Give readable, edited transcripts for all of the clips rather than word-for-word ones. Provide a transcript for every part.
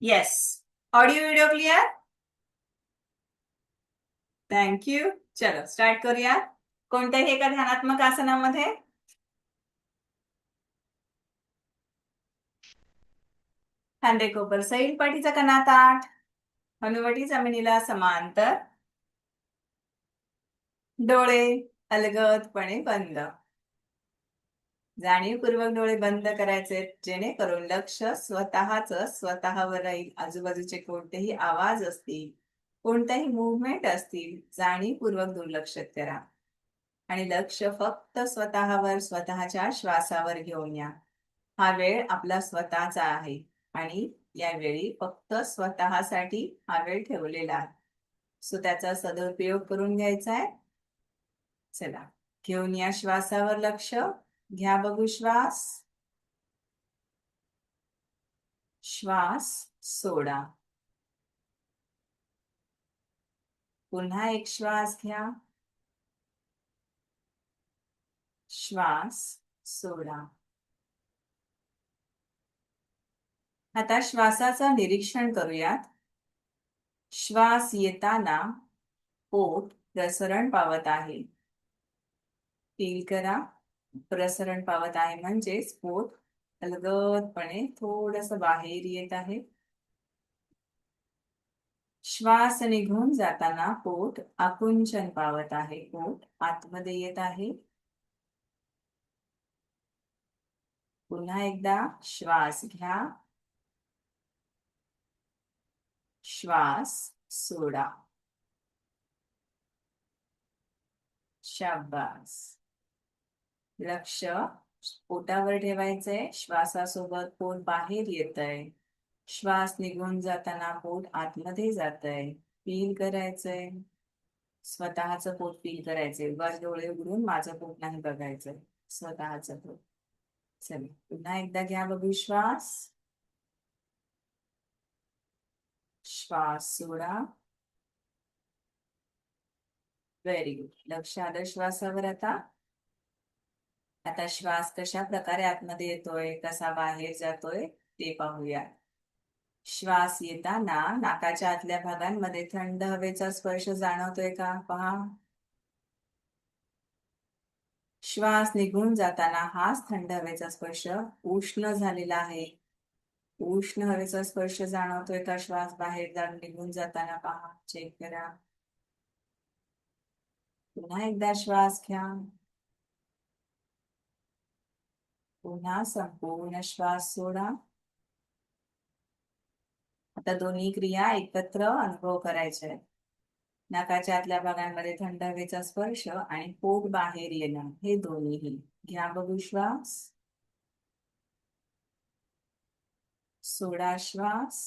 Yes. Audio video clear. Thank you. चलो start करूया. कोणत्याही एका ध्यानात्मक आसनामध्ये खांदे कोपर सैल, पाठीचा कणा ताठ, हनुवटी जमिनीला समांतर, डोळे अलगदपणे बंद. जाणीवपूर्वक डोळे बंद करायचे, जेणेकरून लक्ष स्वतःच स्वतःवर राहील. आजूबाजूचे कोणतेही आवाज असतील, कोणत्याही मुवमेंट असतील, जाणीवपूर्वक दुर्लक्षित करा आणि लक्ष फक्त स्वतःवर, स्वतःच्या श्वासावर घेऊन या. हा वेळ आपला स्वतःचा आहे आणि यावेळी फक्त स्वतःसाठी हा वेळ ठेवलेला आहे. सो त्याचा सदुपयोग करून घ्यायचा आहे. चला, घेऊन या श्वासावर लक्ष. घ्या बघू श्वास. श्वास सोडा. पुन्हा एक श्वास घ्या. श्वास सोडा. आता श्वासाचं निरीक्षण करूयात. श्वास येताना पोट प्रसरण पावत आहे. फील करा. प्रसरण पावत आहे म्हणजेच पोट अलगदपणे थोडस बाहेर येत आहे. श्वास निघून जाताना पोट आकुंचन पावत आहे. पोट आतमध्ये येत आहे. पुन्हा एकदा श्वास घ्या. श्वास सोडा. शाबास. लक्ष पोटावर ठेवायचंय. श्वासासोबत पोट बाहेर येतंय. श्वास निघून जाताना पोट आतमध्ये जातंय. फील करायचंय. स्वतःचं पोट फील करायचंय. बस डोळे उघडून माझं पोट नाही बघायचंय, स्वतःचं पोट. चला पुन्हा एकदा घ्या बघू श्वास. श्वास सोडा. Very good. लक्ष आलं श्वासावर. आता श्वास कशा प्रकारे आतमध्ये येतोय, कसा बाहेर जातोय ते पाहूया. श्वास येताना नाकाच्या आतल्या भागांमध्ये थंड हवेचा स्पर्श जाणवतोय का पहा. श्वास निघून जाताना हाच थंड हवेचा स्पर्श उष्ण झालेला आहे. उष्ण हवेचा स्पर्श जाणवतोय का श्वास बाहेर जाऊन निघून जाताना पहा. चेक करा. पुन्हा एकदा श्वास घ्या. पुन्हा संपूर्ण श्वास सोडा. आता दोन्ही क्रिया एकत्र अनुभव करायच्या आहेत. नाकाच्या आतल्या भागांमध्ये थंड हवेचा स्पर्श आणि पोट बाहेर येणं, हे दोन्हीही. घ्या बघू श्वास. सोडा श्वास.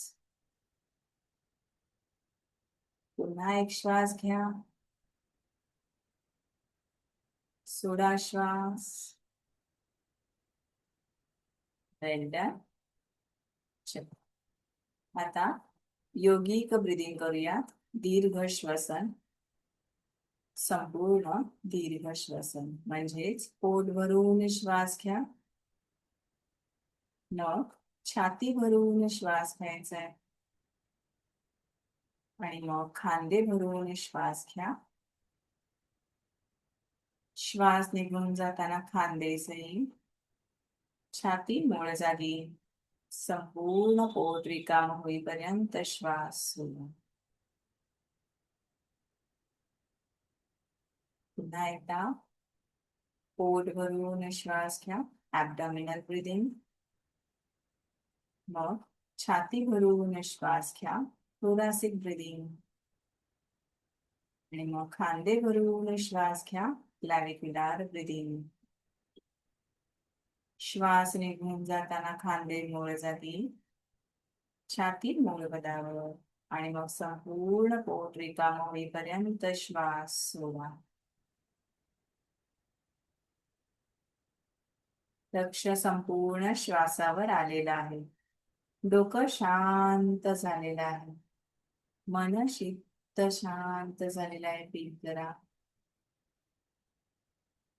पुन्हा एक श्वास घ्या. सोडा श्वास. वेल डन. आता योगिक ब्रिदिंग करूयात. दीर्घ श्वसन. संपूर्ण दीर्घ श्वसन म्हणजेच पोट भरून श्वास घ्या. मग छाती भरून श्वास घ्यायचा आहे आणि मग खांदे भरून श्वास घ्या. श्वास निघून जाताना खांदे सैल, छाती मूळ जागी, संपूर्ण पोट रिकाम होईपर्यंत श्वास सोडा. पुन्हा एकदा पोट भरून श्वास घ्या. ॲब्डॉमिनल ब्रीदिंग. मग छाती भरून श्वास घ्या. Thoracic breathing. आणि मग खांदे भरून श्वास घ्या. क्लॅव्हिक्युलर ब्रीदिंग. श्वास निघून जाताना खांदे मूळ जागी, छाती मूळ पदावर आणि मग संपूर्ण पोट रिकाम होईपर्यंत श्वास सोडा. लक्ष संपूर्ण श्वासावर आलेलं आहे. डोकं शांत झालेलं आहे. मन शिस्त शांत झालेलं आहे. फील करा.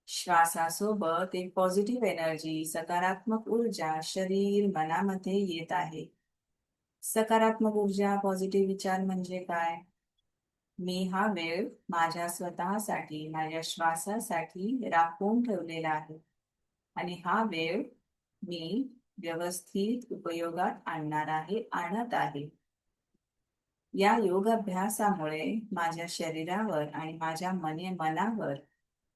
श्वासासोबत एक पॉझिटिव्ह एनर्जी, सकारात्मक ऊर्जा शरीर मनामध्ये येत आहे. सकारात्मक ऊर्जा, पॉझिटिव्ह विचार म्हणजे काय? मी हा वेळ माझ्या स्वतःसाठी, माझ्या श्वासासाठी राखून ठेवलेला आहे आणि हा वेळ मी व्यवस्थित उपयोगात आणणार आहे, आणत आहे. या योगाभ्यासामुळे माझ्या शरीरावर आणि माझ्या मनावर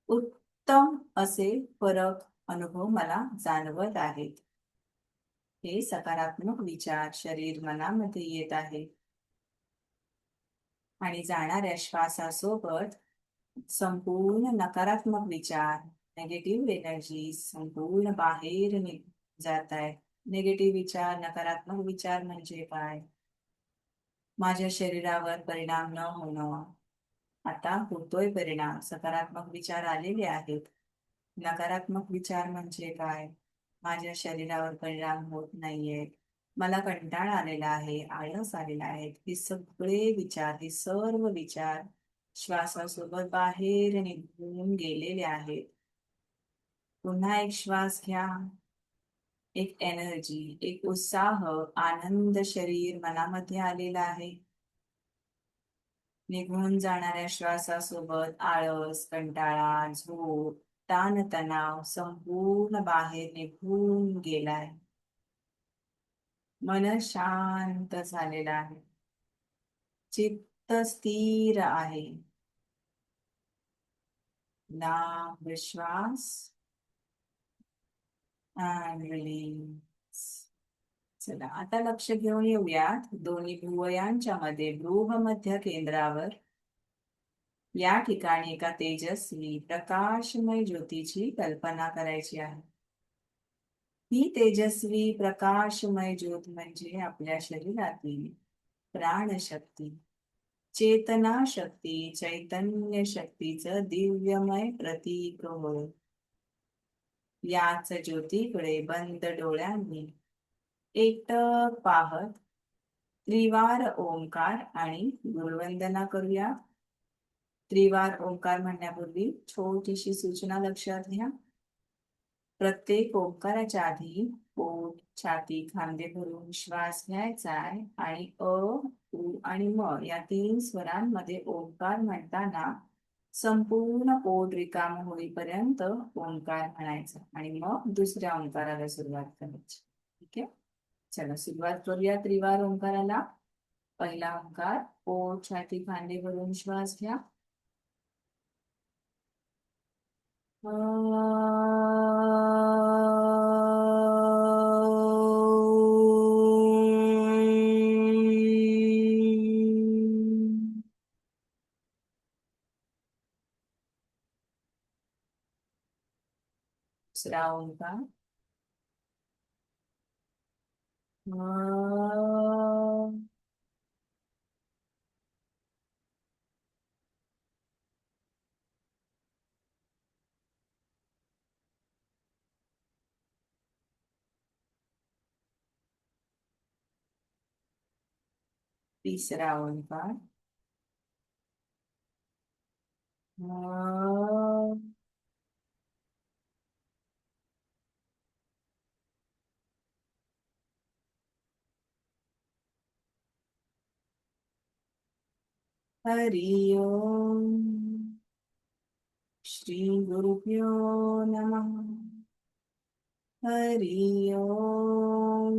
उत्तम असे फरक अनुभव मला जाणवत आहेत. हे सकारात्मक विचार शरीर मनामध्ये येत आहे आणि जाणाऱ्या श्वासासोबत संपूर्ण नकारात्मक विचार, नेगेटिव्ह एनर्जी संपूर्ण बाहेर जात आहे. निगेटिव्ह विचार, नकारात्मक विचार म्हणजे काय? माझ्या शरीरावर परिणाम न होणं. आता होतोय परिणाम. सकारात्मक विचार आलेले आहेत. नकारात्मक विचार म्हणजे काय? माझ्या शरीरावर परिणाम होत नाहीये. मला कंटाळा आलेला आहे, आळस आलेला आहे. हे सगळे विचार, हे सर्व विचार श्वासासोबत बाहेर निघून गेलेले आहेत. पुन्हा एक श्वास घ्या. एक एनर्जी, एक उत्साह, आनंद शरीर मनामध्ये आलेला आहे. निघून जाणाऱ्या श्वासासोबत आळस, कंटाळा, झोप, ताणतणाव संपूर्ण बाहेर निघून गेलाय. मन शांत झालेलं आहे. चित्त स्थिर आहे. लांब श्वास and release. चला आता लक्ष घेऊन येऊयात दोन्ही भुवयांच्या मध्ये बृहमध्य केंद्रावर. या ठिकाणी एका तेजस्वी प्रकाशमय ज्योतीची कल्पना करायची आहे. ही तेजस्वी प्रकाशमय ज्योत म्हणजे आपल्या शरीरातील प्राणशक्ती, चेतना शक्ती, चैतन्य शक्तीचं दिव्यमय प्रतीक होय. याच ज्योतीकडे बंद डोळ्यांनी एकटक पाहत त्रिवार ओंकार आणि गुरुवंदना करूया. त्रिवार ओंकार म्हणण्यापूर्वी छोटीशी सूचना लक्षात घ्या. प्रत्येक ओंकाराच्या आधी पोट, छाती, खांदे भरून श्वास घ्यायचा आहे आणि अ, उ आणि म या 3 स्वरांमध्ये ओंकार म्हणताना संपूर्ण पोट रिकाम होईपर्यंत ओंकार म्हणायचा आणि मग दुसऱ्या ओंकाराला सुरुवात करायची. ठीक आहे. चला सुरुवात करूया त्रिवार ओंकाराला. पहिला ओंकार, पोट, छाती, खांदे भरून श्वास घ्या. दुसरा ओंकार. तिसरा ओंकार. हरि ओम. श्री गुरुभ्यो नमः. हरि ओम.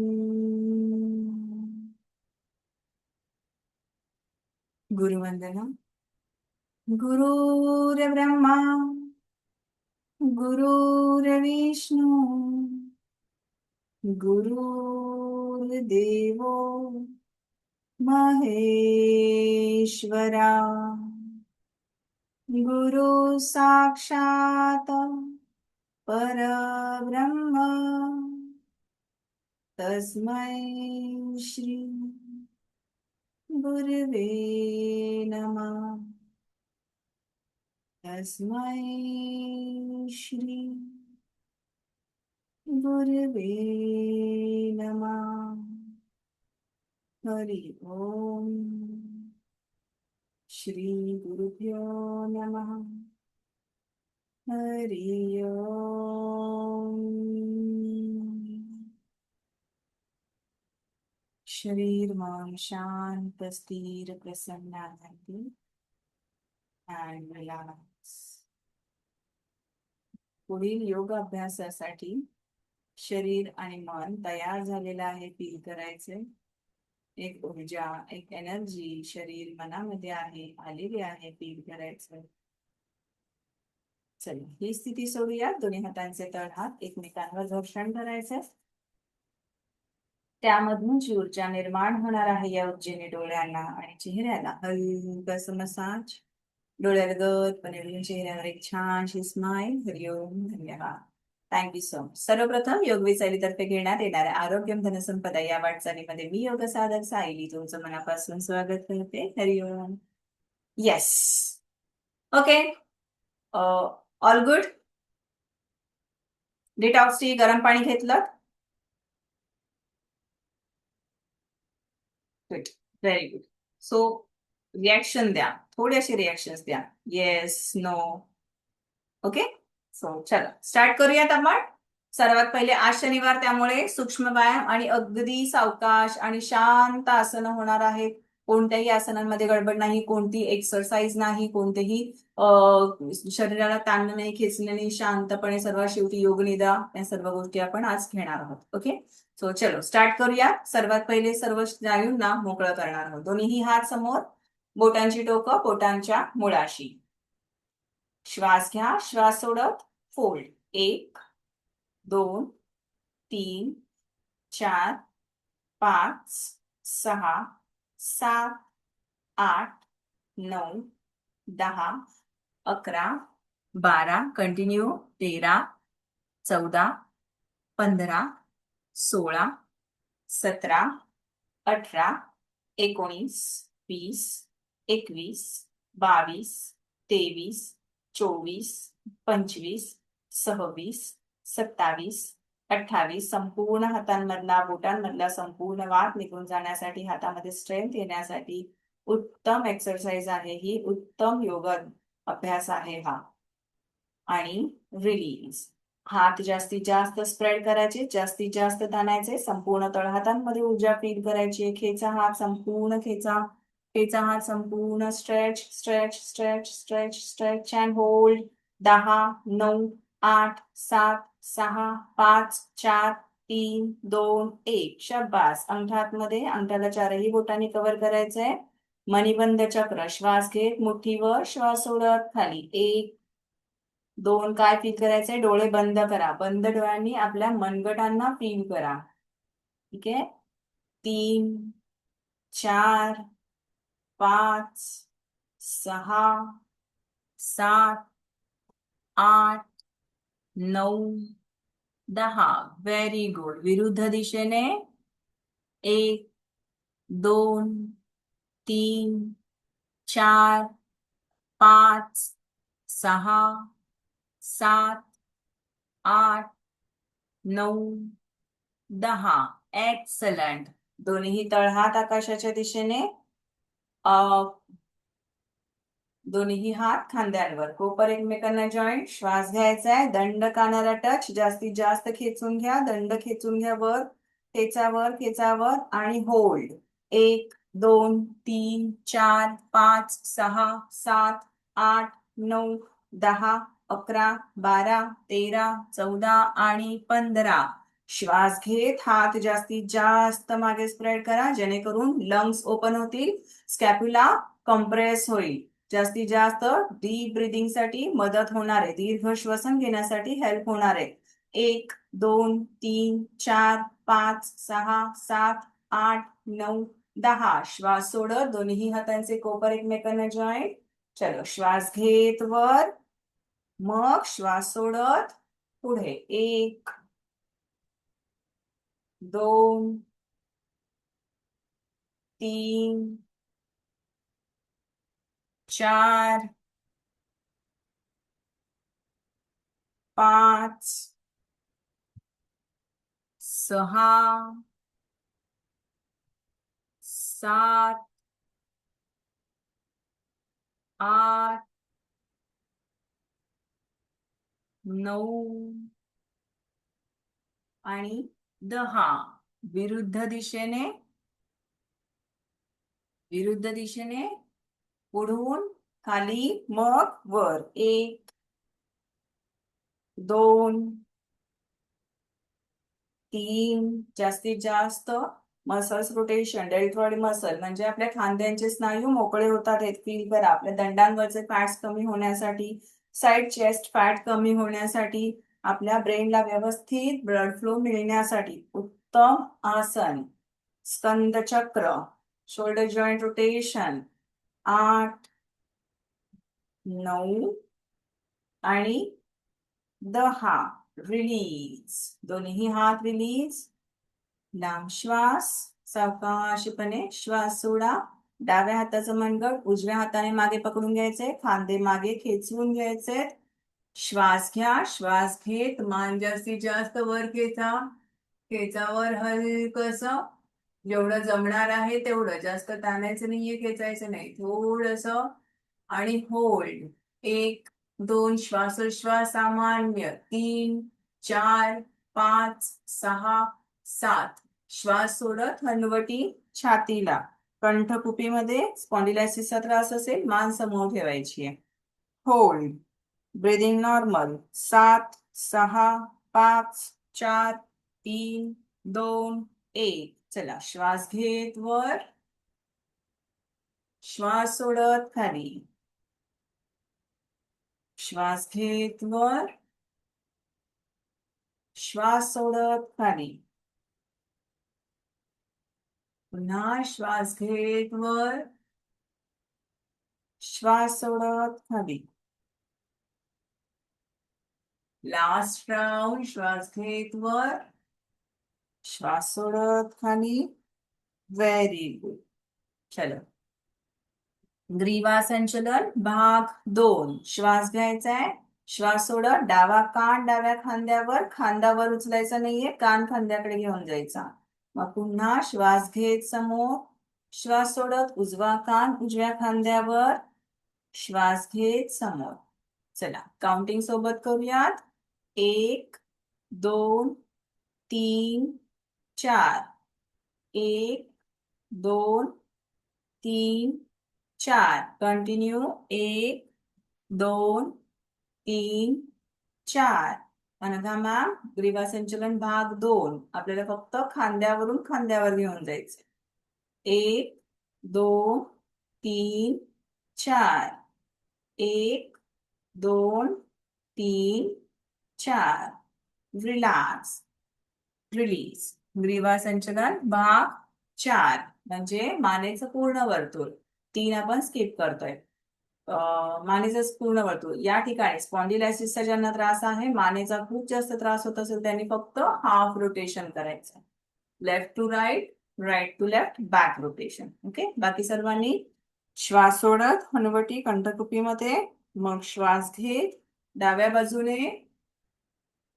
गुरुवंदना. गुरुर्ब्रह्मा गुरुर्विष्णू गुरुर्देवो महेश्वरा. गुरु साक्षात परब्रह्म तस्मै श्री गुरुवे नमः. तस्मै श्री गुरुवे नमः. हरि ओम. श्री गुरुभ्यो नमः. हरि ओम. शरीर मन शांत स्थिर प्रसन्न आनंदी and relax. पुढील योग अभ्यासासाठी शरीर आणि मन तयार झालेलं आहे फील करायचे. एक ऊर्जा एक एनर्जी शरीर मनामध्ये आहे आलेली आहे फील करायचं. चला ही स्थिती सोडूया. दोन्ही हातांचे तळहात एकमेकांवर घर्षण करायचे. त्यामधून जी ऊर्जा निर्माण होणार आहे या ऊर्जेने डोळ्यांना आणि चेहऱ्याला हलकस मसाज. डोळ्यालगतपणे चेहऱ्यावर एक छानशी स्माईल. हरिओम धन्यवाद. Thank you so much. सर्वप्रथम योग तर्फे घेण्यात येणाऱ्या आरोग्यम धनसंपदा या वाटचालीमध्ये मी योग साधक सायली तुमचं मनापासून स्वागत करते. Hari Om. Yes. Okay. All good. Detox tea गरम पाणी घेतलं. Good. Very good. So reaction द्या. थोडेसे रिॲक्शन्स द्या. Yes no. ओके. सो चला स्टार्ट करूयात आपण. सर्वात पहिले आज शनिवार त्यामुळे सूक्ष्म व्यायाम आणि अगदी सावकाश आणि शांत आसनं होणार आहेत. कोणत्याही आसनांमध्ये गडबड नाही, कोणती एक्सरसाइज नाही, कोणतेही शरीराला ताण नाही, खेचणे नाही, शांतपणे सर्वात शेवटी योग निद्रा या सर्व गोष्टी आपण आज घेणार आहोत. ओके. सो चलो स्टार्ट करूया. सर्वात पहिले सर्व स्नायूंना मोकळं करणार आहोत. दोन्ही हात समोर, बोटांची टोकं पोटांच्या मुळाशी. श्वास घ्या. श्वास सोडत फोल्ड. 1 2 3 4 5 6 7 8 9 10 11 12 कंटिन्यू 13 14 15 16 17 18 19 20 21 22 23 24 25 26 27 28 संपूर्ण हातांमधला बोटांमधला संपूर्ण वात निघून जाण्यासाठी हातामध्ये स्ट्रेंथ येण्यासाठी उत्तम एक्सरसाइज आहे ही. उत्तम योग अभ्यास आहे हा. आणि रिलीज. हात जास्तीत जास्त स्प्रेड करायचे, जास्तीत जास्त ताणायचे. संपूर्ण तळहातांमध्ये ऊर्जा फील करायची. खेचा हात संपूर्ण खेचा. खेचा हात संपूर्ण stretch stretch stretch stretch stretch and hold. 10 9 8 7 6 5 4 3 2 1 शाबास. अंगठामध्ये अंगठाला चारही बोटांनी कव्हर करायचंय. मणिबंध चक्र. श्वास घेत मुठीवर, श्वास सोडत खाली. 1 2 काय फील करायचंय. डोळे बंद करा. बंद डोळ्यांनी आपल्या मनगटांना फील करा. ठीक आहे. 3 4 5 6 7 8 9 10. Very good. विरुद्ध दिशेने 1 2 3 4 5 6 7 8 9 10. एक्सलंट. दोन्ही तळहात आकाशाच्या दिशेने. दोन्ही हात खांद्यांवर. कोपर एकमेकांना जॉईंट. श्वास घ्यायचा आहे. दंड कानाला टच. जास्तीत जास्त खेचून घ्या. दंड खेचून घ्या वर. खेचावर खेचावर आणि होल्ड. 1 2 3 4 5 6 7 8 9 10 11 12 13 14 आणि 15. श्वास घेत हात जास्तीत जास्त मागे स्प्रेड करा जेणेकरून लंग्स ओपन होतील. स्कॅप्युला कम्प्रेस होईल. जास्तीत जास्त डीप ब्रिदिंग साठी मदत होणार आहे. दीर्घ श्वसन घेण्यासाठी हेल्प होणार आहे. 1 2 3 4 5 6 7 8 9 10. श्वास सोडत दोन्ही हातांचे कोपर एकमेकांना जॉईंट. चलो श्वास घेत वर, मग श्वास सोडत पुढे. 1 2 3 4 5 6 7 8 9 आणि 10. विरुद्ध दिशेने विरुद्ध दिशेने पुढून खाली मग वर. 1 2 3 जास्तीत जास्त मसल्स रोटेशन. डेल्टॉइड मसल म्हणजे आपल्या खांद्यांचे स्नायू मोकळे होतात हे फील करा. आपल्या दंडांवरचे फॅट्स कमी होण्यासाठी, साइड चेस्ट फॅट कमी होण्यासाठी, आपल्या ब्रेनला व्यवस्थित ब्लड फ्लो मिळण्यासाठी उत्तम आसन. स्कंद चक्र, शोल्डर जॉईंट रोटेशन. 8 9 आणि 10. रिलीज. दोन्ही हात रिलीज. लांब श्वास. सावकाशपणे श्वास सोडा. डाव्या हाताचं मनगट उजव्या हाताने मागे पकडून घ्यायचे. खांदे मागे खेचून घ्यायचे. श्वास घ्या. श्वास घेत मान जास्तीत जास्त वर खेचा. खेचावर हलकस, जेवढं जमणार आहे तेवढं. जास्त ताणायचं नाहीये, खेचायचं नाही, थोडस. आणि होल्ड. 1 2 श्वासोश्वास सामान्य. 3 4 5 6 7. श्वास सोडत हनुवटी छातीला. कंठकुपीमध्ये स्पॉन्डिलायसिसचा त्रास असेल, मान समोर ठेवायची आहे. होल्ड. Breathing normal. 7 6 5 4 3 2 1. चला श्वास घेत वर. श्वास सोडत खाली. श्वास घेत वर. श्वास सोडत खाली. पुन्हा श्वास घेत वर. श्वास सोडत खाली. Last round. श्वास घेत वर. श्वास सोडत खाली. Very good. चलो ग्रीवा संचलन भाग 2. श्वास घ्यायचा आहे. श्वास सोडत डावा कान डाव्या खांद्यावर. खांद्यावर उचलायचा नाहीये, कान खांद्याकडे घेऊन जायचा. मग पुन्हा श्वास घेत समोर. श्वास सोडत उजवा कान उजव्या खांद्यावर. श्वास घेत समोर. चला काउंटिंग सोबत करूयात. 1 2 3 4. 1 2 3 4. कंटिन्यू. 1 2 3 4. अनघा मॅम, ग्रीवा संचलन भाग 2 आपल्याला फक्त खांद्यावरून खांद्यावर घेऊन जायचं. 1 2 3 4. 1 2 3 4. रिलॅक्स. रिलीज. ग्रीवा संचलन भाग 4 म्हणजे मानेचं पूर्ण वर्तुळ. 3 आपण स्किप करतोय. मानेचं पूर्ण वर्तुळ. या ठिकाणी स्पॉन्डिलायसिसचा ज्यांना त्रास आहे, मानेचा खूप जास्त त्रास होत असेल, त्यांनी फक्त हाफ रोटेशन करायचं. Left to right, right to left, back rotation. Okay. बाकी सर्वांनी श्वास सोडत हनुवटी कंठकुपीमध्ये. मग श्वास घेत डाव्या बाजूने.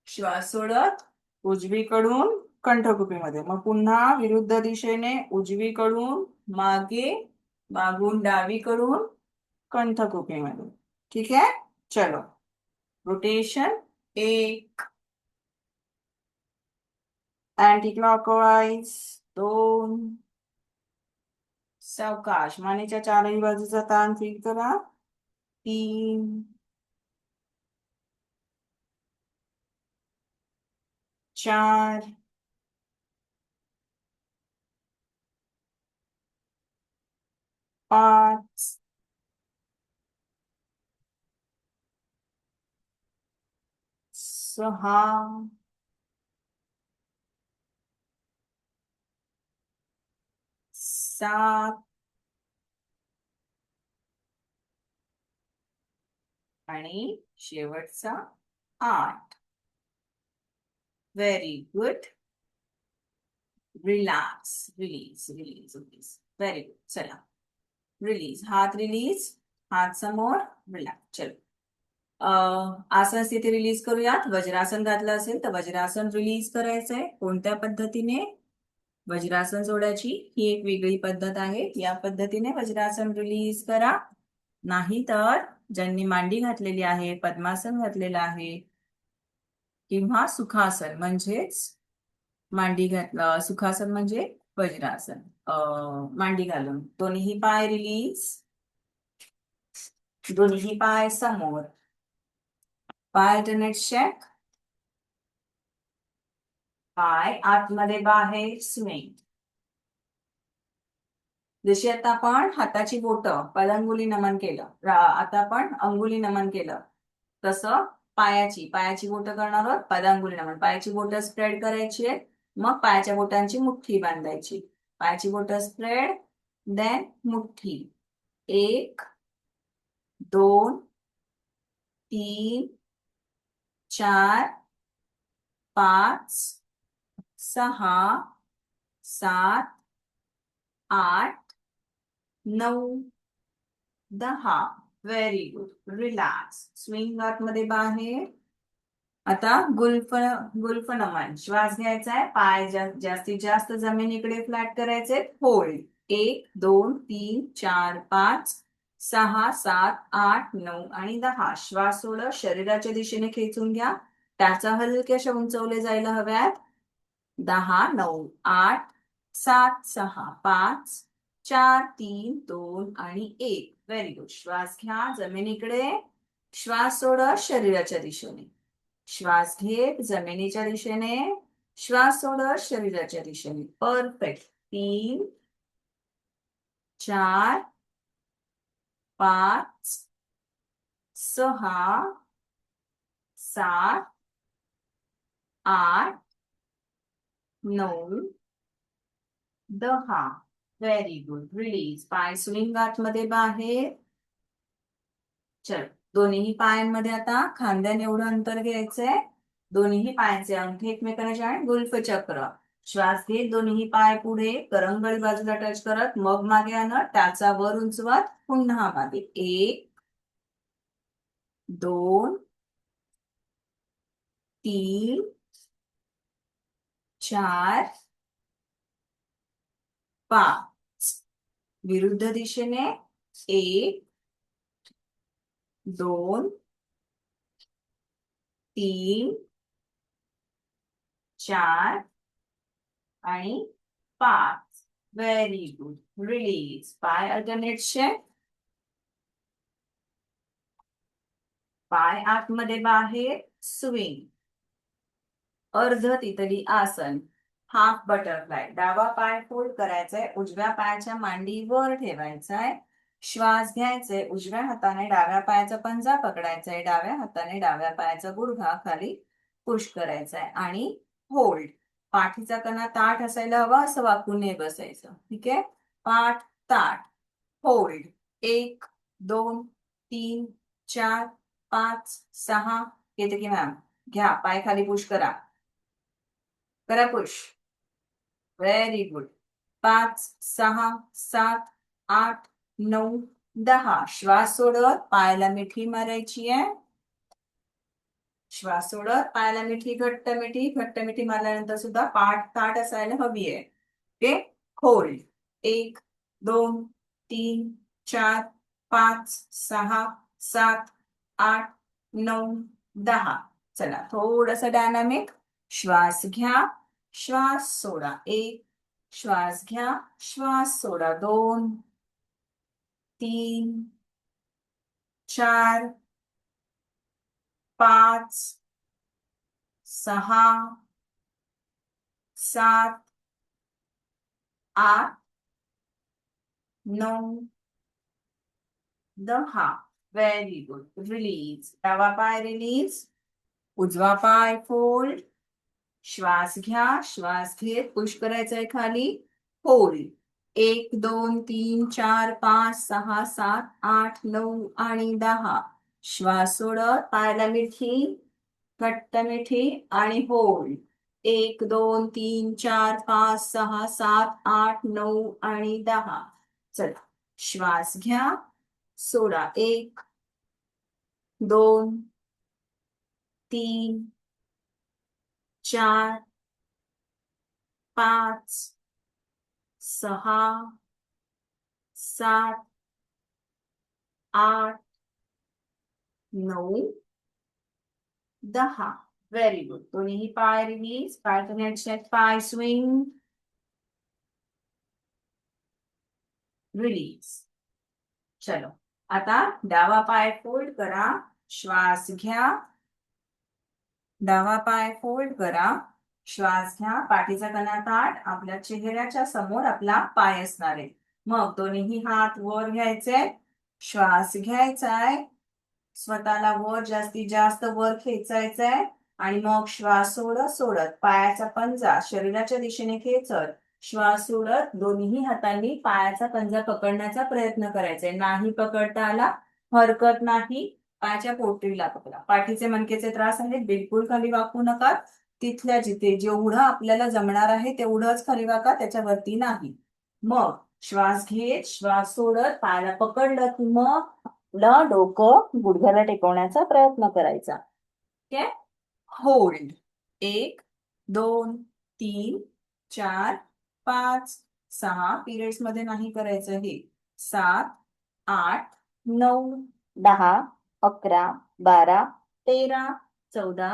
श्वास सोडत उजवीकडून कंठकुपीमध्ये. मग पुन्हा विरुद्ध दिशेने उजवीकडून मागे, मागून डावीकडून कंठकुपीमध्ये. ठीक आहे. चलो रोटेशन. 1 anti clockwise. 2 सावकाश मानेच्या चारही बाजूचा ताण फील करा. 3 4 5 6 7 आणि शेवटचा 8. Very good. Relax. Release release release. Very good. चला रिलीज. हात रिलीज. हात समोर. रिलॅक्स. चलो आसन स्थिती रिलीज करूयात. वज्रासन घातलं असेल तर वज्रासन रिलीज करायचंय. कोणत्या पद्धतीने वज्रासन सोडायची ही एक वेगळी पद्धत आहे. या पद्धतीने वज्रासन रिलीज करा. नाही तर ज्यांनी मांडी घातलेली आहे, पद्मासन घातलेलं आहे, किंवा सुखासन म्हणजेच मांडी घातलं, सुखासन म्हणजे वज्रासन. मांडी घालून दोन्ही पाय रिलीज. दोन्ही पाय समोर. पाय अल्टरनेट चेक. पाय आतमध्ये बाहेर स्विंग. जशी आता आपण हाताची बोटं पलंगुली नमन केलं, आता आपण अंगुली नमन केलं, तसं पायाची बोटं करणार आहोत पदांगुली नमन. पायाची बोटं स्प्रेड करायची आहेत, मग पायाच्या बोटांची मुठ्ठी बांधायची. पायाची बोटं स्प्रेड, देन मुठ्ठी. 1 2 3 4 5 6 7 8 9 10. Very good. रिलॅक्स. स्विंग आतमध्ये बाहेर. आता गुल्फ नमन. श्वास घ्यायचा आहे, पाय जास्तीत जास्त जमिनीकडे फ्लॅट करायचे. होल्ड. 1 2 3 4 5 6 7 8 9 आणि 10. श्वास सोडा, शरीराच्या दिशेने खेचून घ्या. टाचा हलक्याशा उंचवले जायला हव्यात. 10 9 8 7 6 5 4 3 2 आणि 1. Very good. श्वास घ्या जमिनीकडे. श्वास सोडा शरीराच्या दिशेने. श्वास घेत जमिनीच्या दिशेने. श्वास सोडा शरीराच्या दिशेने. परफेक्ट. 3 4 5 6 7 8 9 10. Very good. रिलीज. पाय स्विंग आतमध्ये बाहेर. चल, दोन्ही पायांमध्ये आता खांद्याने एवढं अंतर घ्यायचंय. दोन्ही पायांचे अंगठे एकमेकांना जॉईंट. गुल्फ चक्र. श्वास घेत दोन्ही पाय पुढे, करंगळी बाजूला टच करत, मग मागे आणत, टाचा वर उंचवत, पुन्हा मागे. 1 2 3 4 5. विरुद्ध दिशेने. 1 2 3 4 आणि 5. Very good. रिलीज. पाय अल्टरनेटचे. पाय आतमध्ये बाहेर. स्विंग. अर्ध तितली आसन. Half butterfly. डावा पाय फोल्ड करायचाय, उजव्या पायाच्या मांडीवर ठेवायचाय. श्वास घ्यायचे, उजव्या हाताने डाव्या पायाचा पंजा पकडायचाय, डाव्या हाताने डाव्या पायाचा गुडघा खाली पुश करायचाय आणि होल्ड. पाठीचा कणा ताठ असायला हवा, असं वाकून नाही बसायचं. ठीक आहे. पाठ ताठ. होल्ड. 1 2 3 4 5 6. येते की मॅम? घ्या, पाय खाली पुश करा. करा पुश. Very good. 5 6 7 8 9 10. श्वास सोडत पायाला मिठी मारायची आहे. श्वास सोडत पायाला मिठी. घट्ट मिठी. घट्ट मिठी मारल्यानंतर सुद्धा पाठ ताठ असायला हवी आहे. ओके. होल्ड. 1 2 3 4 5 6 7 8 9 10. चला, थोडस डायनामिक. श्वास घ्या, श्वास सोडा. 1. श्वास घ्या, श्वास सोडा. 2 3 4 5 6 7 8 9 10. Very good. रिलीज. डावा पाय रिलीज. उजवा पाय फोल्ड. श्वास घ्या, श्वास घेत पुश करायचंय खाली. होल्ड. 1 2 3 4 5 6 7 8 9 आणि 10. श्वास सोडत पायाला मिठी. घट्ट मिठी आणि होल्ड. 1 2 3 4 5 6 7 8 9 आणि 10. चला, श्वास घ्या, सोडा. 1 2 3 4 5 6 7 8 9 10. Very good. दोन्ही पाय रिलीज. पाय स्विंग. रिलीज. चलो आता डावा पाय फोल्ड करा, श्वास घ्या, डावा पाय फोल्ड करा, श्वास घ्या, पाठीचा कणा ताठ, आपल्या चेहऱ्याच्या समोर आपला पाय असणार आहे. मग दोन्ही हात वर घ्यायचे, श्वास घ्यायचाय, स्वतःला वर जास्तीत जास्त वर खेचायचंय आणि मग श्वास सोडत सोडत पायाचा पंजा शरीराच्या दिशेने खेचत श्वास सोडत दोन्ही हातांनी पायाचा पंजा पकडण्याचा प्रयत्न करायचा. नाही पकडता आला हरकत नाही, पायाच्या पोटरीला पकडा. पाठीचे मणकेचे त्रास आहेत, बिलकुल खाली वाकू नका. तिथल्या जिथे जेवढं आपल्याला जमणार आहे तेवढंच खाली वाका, त्याच्यावरती नाही. मग श्वास घेत श्वास सोडत पायाला पकडलं की मग आपलं डोकं गुडघ्याला टेकवण्याचा प्रयत्न करायचा. ठीक आहे. होल्ड. 1 2 3 4 5 6 पिरियड्स मध्ये नाही करायचं हे. 7 8 9 10 11 12 13 14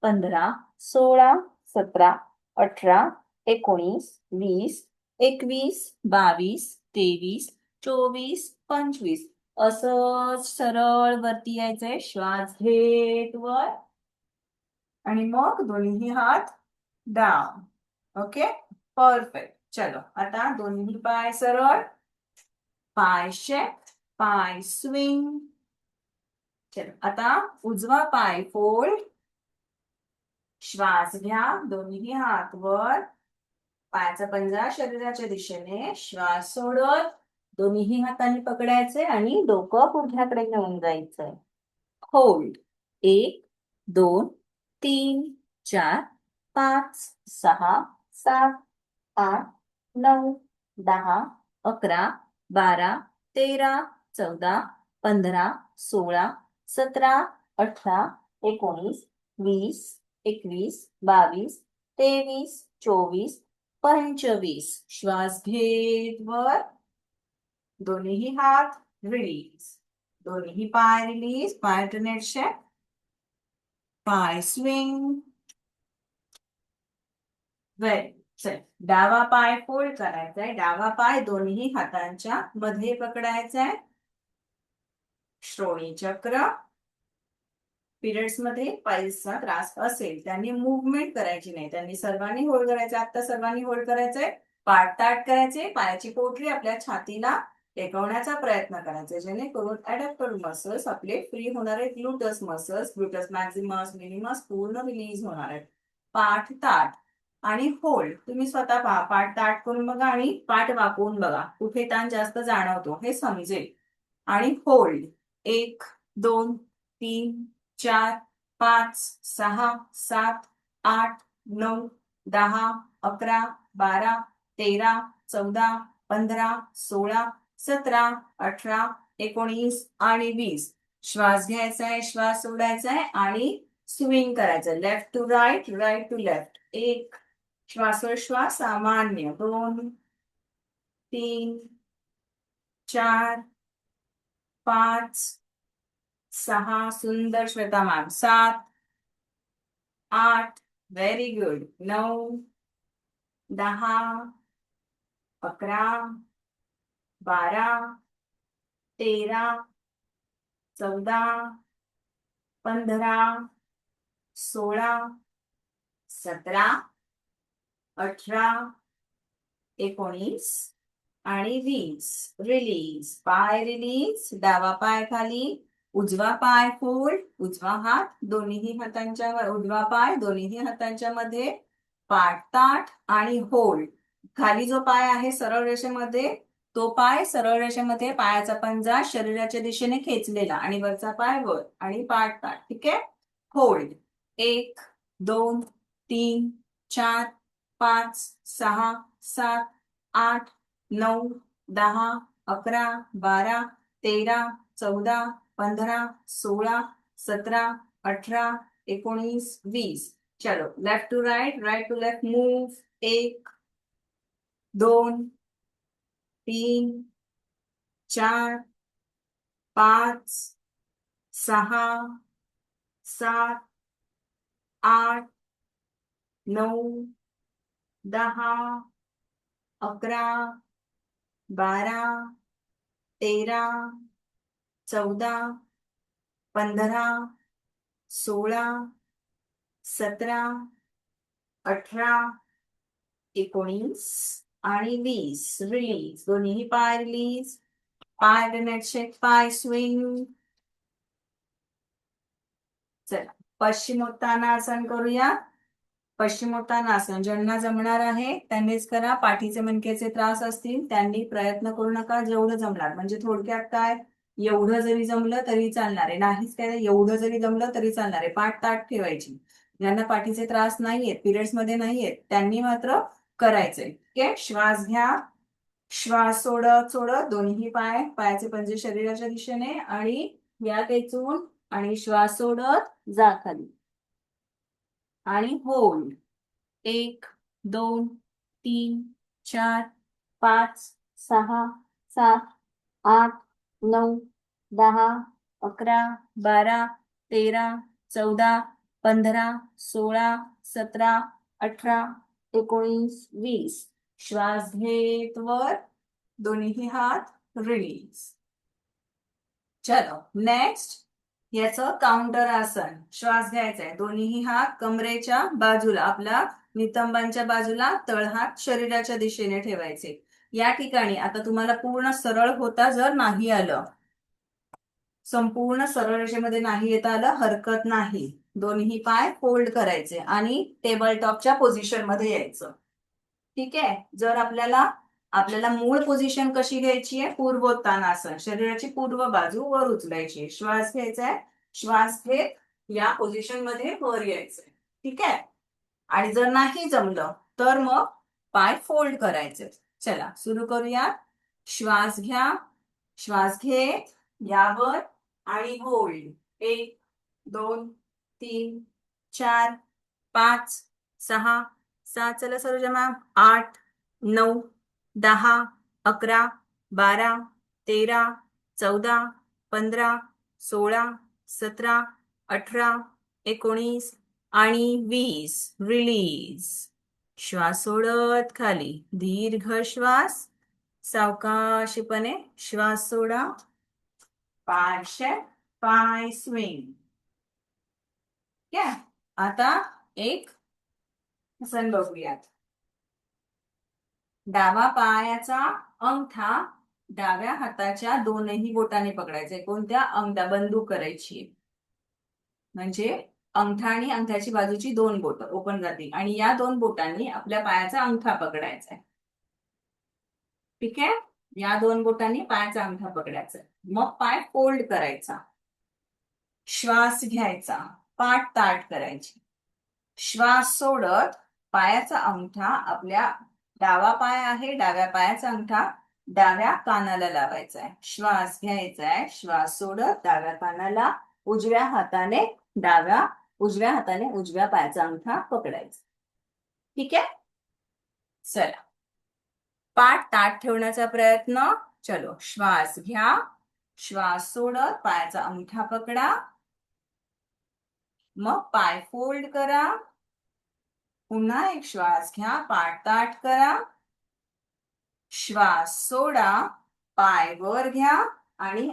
15 16 17 18 19 20 21 22 23 24 25 असं सरळ वरती यायचंय. श्वास घेत वर आणि मग दोन्ही हात डाऊन. Okay, perfect. चलो आता दोन्ही पाय सरळ, पाय शेक, पाय स्विंग. चलो आता उजवा पाय फोल्ड, श्वास घ्या, दोन्ही हात वर, पायाचा पंजा शरीराच्या दिशेने, श्वास सोडत दोन्ही हातांनी पकडायचे आणि डोकं गुडघ्याकडे घेऊन जायचंय. होल्ड. 1 2 3 4 5 6 7 8 9 10 11 12 13 14 15 16 17 18 19 20 21 22 23 24 25. श्वास घेत वर, दोन्ही हात रिलीज, दोन्ही पाय रिलीज, पाय अल्टरनेट शेक, पाय स्विंग. चल डावा पाय फोल्ड करायचाय, डावा पाय दोन्ही हातांच्या मध्ये पकडायचाय. श्रोणी चक्र. पिरियड्स मध्ये पायल्सचा त्रास असेल त्यांनी मुवमेंट करायची नाही, त्यांनी सर्वांनी होल्ड करायचं. आता सर्वांनी होल्ड करायचंय, पाठ ताट करायचे, पायाची पोटरी आपल्या छातीला टेकवण्याचा प्रयत्न करायचा, जेणेकरून ऍडॅप्टर मसल्स आपले फ्री होणार आहेत. ग्लुटस मसल्स, ग्लुटस मॅक्झिमस मिनिमस पूर्ण रिलीज होणार आहेत. पाठ ताट आणि होल्ड. तुम्ही स्वतः पहा, पाठ ताट करून बघा आणि पाठ वाकवून बघा, कुठे ताण जास्त जाणवतो हे समजेल. आणि होल्ड. 1 2 3 4 5 6 7 8 9 10 11 12 13 14 15 16 17 18 19 आणि 20. श्वास घ्यायचा आहे, श्वास सोडायचा आहे आणि स्विंग करायचं, left to right, right to left. 1 श्वासोश्वास सामान्य, 2 3 4 5 6 सुंदर श्वेता मॅम, 7 8 व्हेरी गुड, 9 10 11 12 13 14 15 16 17 18 19 आणि 20. रिलीज, पाय रिलीज, डावा पाय खाली, उजवा पाय फोल्ड, उजवा हात दोन्ही हातांच्या, उजवा पाय दोन्ही हातांच्या मध्ये, पाठ ताठ आणि होल्ड. खाली जो पाय आहे सरळ रेषेमध्ये, तो पाय सरळ रेषेमध्ये, पायाचा पंजा शरीराच्या दिशेने खेचलेला आणि वरचा पाय वर आणि पाठ ताठ. ठीक आहे. होल्ड. 1 2 3 4 5 6 7 8 9 10 11 12 13 14 15 16 17 18 19 20. चलो left to right, right to left move. 1 2 3 4 5 6 7 8 9 10 11 12 13, 14, 15, 16, 17, 18, 19 आणि 20. रिलीज. दोन्ही पाय रिलीज. पाय नेट शेक, पाय स्विंग. चला पश्चिमोत्तानासन करूया. पश्चिमोत्तानासन ज्यांना जमणार आहे त्यांनीच करा. पाठीचे मणक्याचे त्रास असतील त्यांनी प्रयत्न करू नका, जेवढं जमणार. म्हणजे थोडक्यात काय, एवढं जरी जमलं तरी चालणार आहे, नाहीच काय एवढं जरी जमलं तरी चालणार आहे. पाठ ताठ ठेवायची. ज्यांना पाठीचे त्रास नाहीयेत, पिरियड्स मध्ये नाहीयेत, त्यांनी मात्र करायचंय. ओके, श्वास घ्या. श्वास सोडत सोडत दोन्ही पाय, पायाचे पंजे शरीराच्या दिशेने आणि या खेचून आणि श्वास सोडत जा खाली आणि होल्ड. 1, 2, 3, 4, 5, 6, 7, 8, 9, 10, 11, 12, 13, 14, 15, 16, 17, 18, 19, 20. श्वास घेत वर, दोन्ही हात रिलीज. चलो नेक्स्ट, याचं काउंटर आसन. श्वास घ्यायचा आहे, दोन्ही हात कमरेच्या बाजूला, आपल्या नितंबांच्या बाजूला, तळहात शरीराच्या दिशेने ठेवायचे. या ठिकाणी आता तुम्हाला पूर्ण सरळ होता जर नाही आलं, संपूर्ण सरळ रेषेमध्ये नाही येता आलं, हरकत नाही. दोन्ही पाय फोल्ड करायचे आणि टेबल टॉपच्या पोझिशन मध्ये यायचं. ठीक आहे. जर आपल्याला मूळ पोझिशन कशी घ्यायची आहे, पूर्वोत्तानासन. शरीराची पूर्व बाजू वर उचलायची. श्वास घ्यायचा आहे, श्वास घेत या पोझिशन मध्ये वर यायचंय. ठीक आहे. आणि जर नाही जमलं तर मग पाय फोल्ड करायचे. चला सुरू करूया. श्वास घ्या. श्वास घेत यावर आणि होल्ड. 1, 2, 3, 4, 5, 6, 7, चला सरोजा मॅम, 8, 9, 10, 11, 12, 13, 14, 15, 16, 17, 18, 19 आणि 20. रिलीज. श्वास सोडत खाली. दीर्घ श्वास. सावकाशपणे श्वास सोडा. पाय शेक, पाय स्विंग. आता एक आसन बघूयात. डावा पायाचा अंगठा डाव्या हाताच्या दोनही बोटाने पकडायचा. कोणत्या अंगठा बंदूक करायची, म्हणजे अंगठा आणि अंगठ्याची बाजूची 2 बोट ओपन जातील आणि या 2 बोटांनी आपल्या पायाचा अंगठा पकडायचा. ठीक आहे. या 2 बोटांनी पायाचा अंगठा पकडायचा. मग पाय फोल्ड करायचा. श्वास घ्यायचा, पाठ ताठ करायची. श्वास सोडत पायाचा अंगठा, आपल्या डावा पाय आहे, डाव्या पायाचा अंगठा डाव्या कानाला लावायचा आहे. श्वास घ्यायचा आहे, श्वास सोडत डाव्या कानाला, उजव्या हाताने उजव्या पायाचा अंगठा पकडायचा. ठीक आहे. चला पाठ ताठ ठेवण्याचा प्रयत्न. चलो श्वास घ्या. श्वास सोडत पायाचा अंगठा पकडा. मग पाय फोल्ड करा. पुन्हा एक श्वास घ्या, पाठ ताठ करा. श्वास सोडा, पाय वर घ्या आणि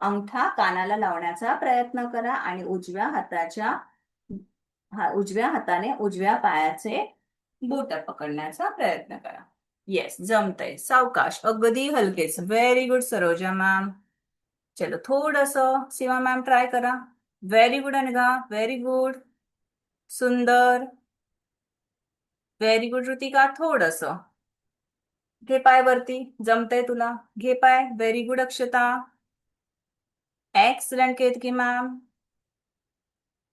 अंगठा कानाला लावण्याचा प्रयत्न करा आणि उजव्या हाताने उजव्या पायाचे बोट पकडण्याचा प्रयत्न करा. येस, जमतंय. सावकाश, अगदी हलकेच. Very good Saroja ma'am. चलो थोडस सीमा मॅम ट्राय करा. Very good Anagha, very good. सुंदर, व्हेरी गुड. ऋतिका, थोडस घे पाय वरती. जमतंय तुला, घे पाय. Very good Akshata. Excellent Ketaki ma'am,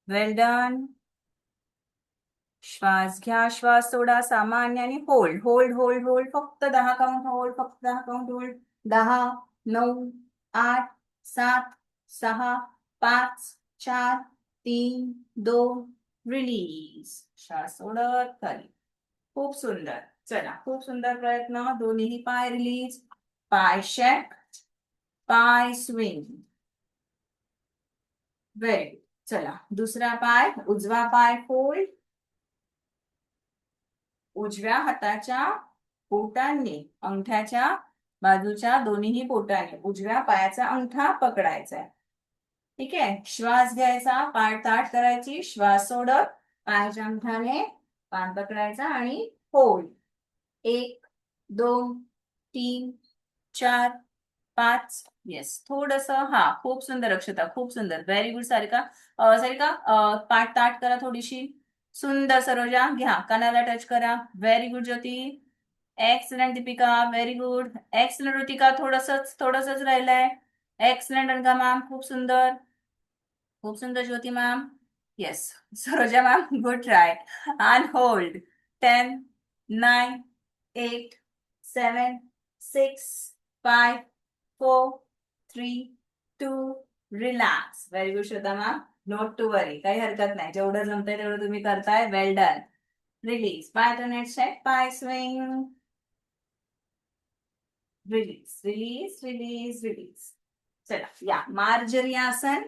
well done. श्वास घ्या, श्वास सोडा, सामान्य आणि होल्ड होल्ड होल्ड होल्ड. फक्त 10 काउंट होल्ड, फक्त 10 काउंट होल्ड. 10, 9, 8, 7, 6, 5, 4, 3, 2. रिलीज. श्वास सोडत खाली. खूप सुंदर. चला खूप सुंदर प्रयत्न. दोन्ही पाय रिलीज. पाय शेक, पाय स्विंग. Very good. चला दुसरा पाय, उजवा पाय फोल्ड. उजव्या हाताच्या बोटांनी अंगठ्याच्या बाजूच्या दोन्हीही बोटाने उजव्या पायाचा अंगठा पकडायचा आहे. ठीक आहे. श्वास घ्यायचा, पाठ ताठ करायची, श्वास सोडत पायाच्या अंगठाने पान पकडायचा आणि होल्ड. 1 2 3 4 5. येस, थोडस. हा, खूप सुंदर अक्षता, खूप सुंदर. Very good Sarika. सारिका, पाठ ताठ करा थोडीशी. सुंदर. सरोजा घ्या, कानाला टच करा. Very good Jyoti. Excellent Deepika, very good. Excellent Ritika, थोडसच थोडसच राहिलंय. एक्सलंट अनघा मॅम, खूप सुंदर. खूप सुंदर Jyoti ma'am. Yes, Saroja ma'am, good try. आणि hold. 10 9 8 7 6 5 4 3 2. Relax. Very good Shweta ma'am. Not to worry, काही हरकत नाही. जेवढं जमतंय तेवढं तुम्ही करताय. Well done. रिलीज. पाय तो नेट सेट, पाय swing. Release release release release. चला या मार्जरी आसन.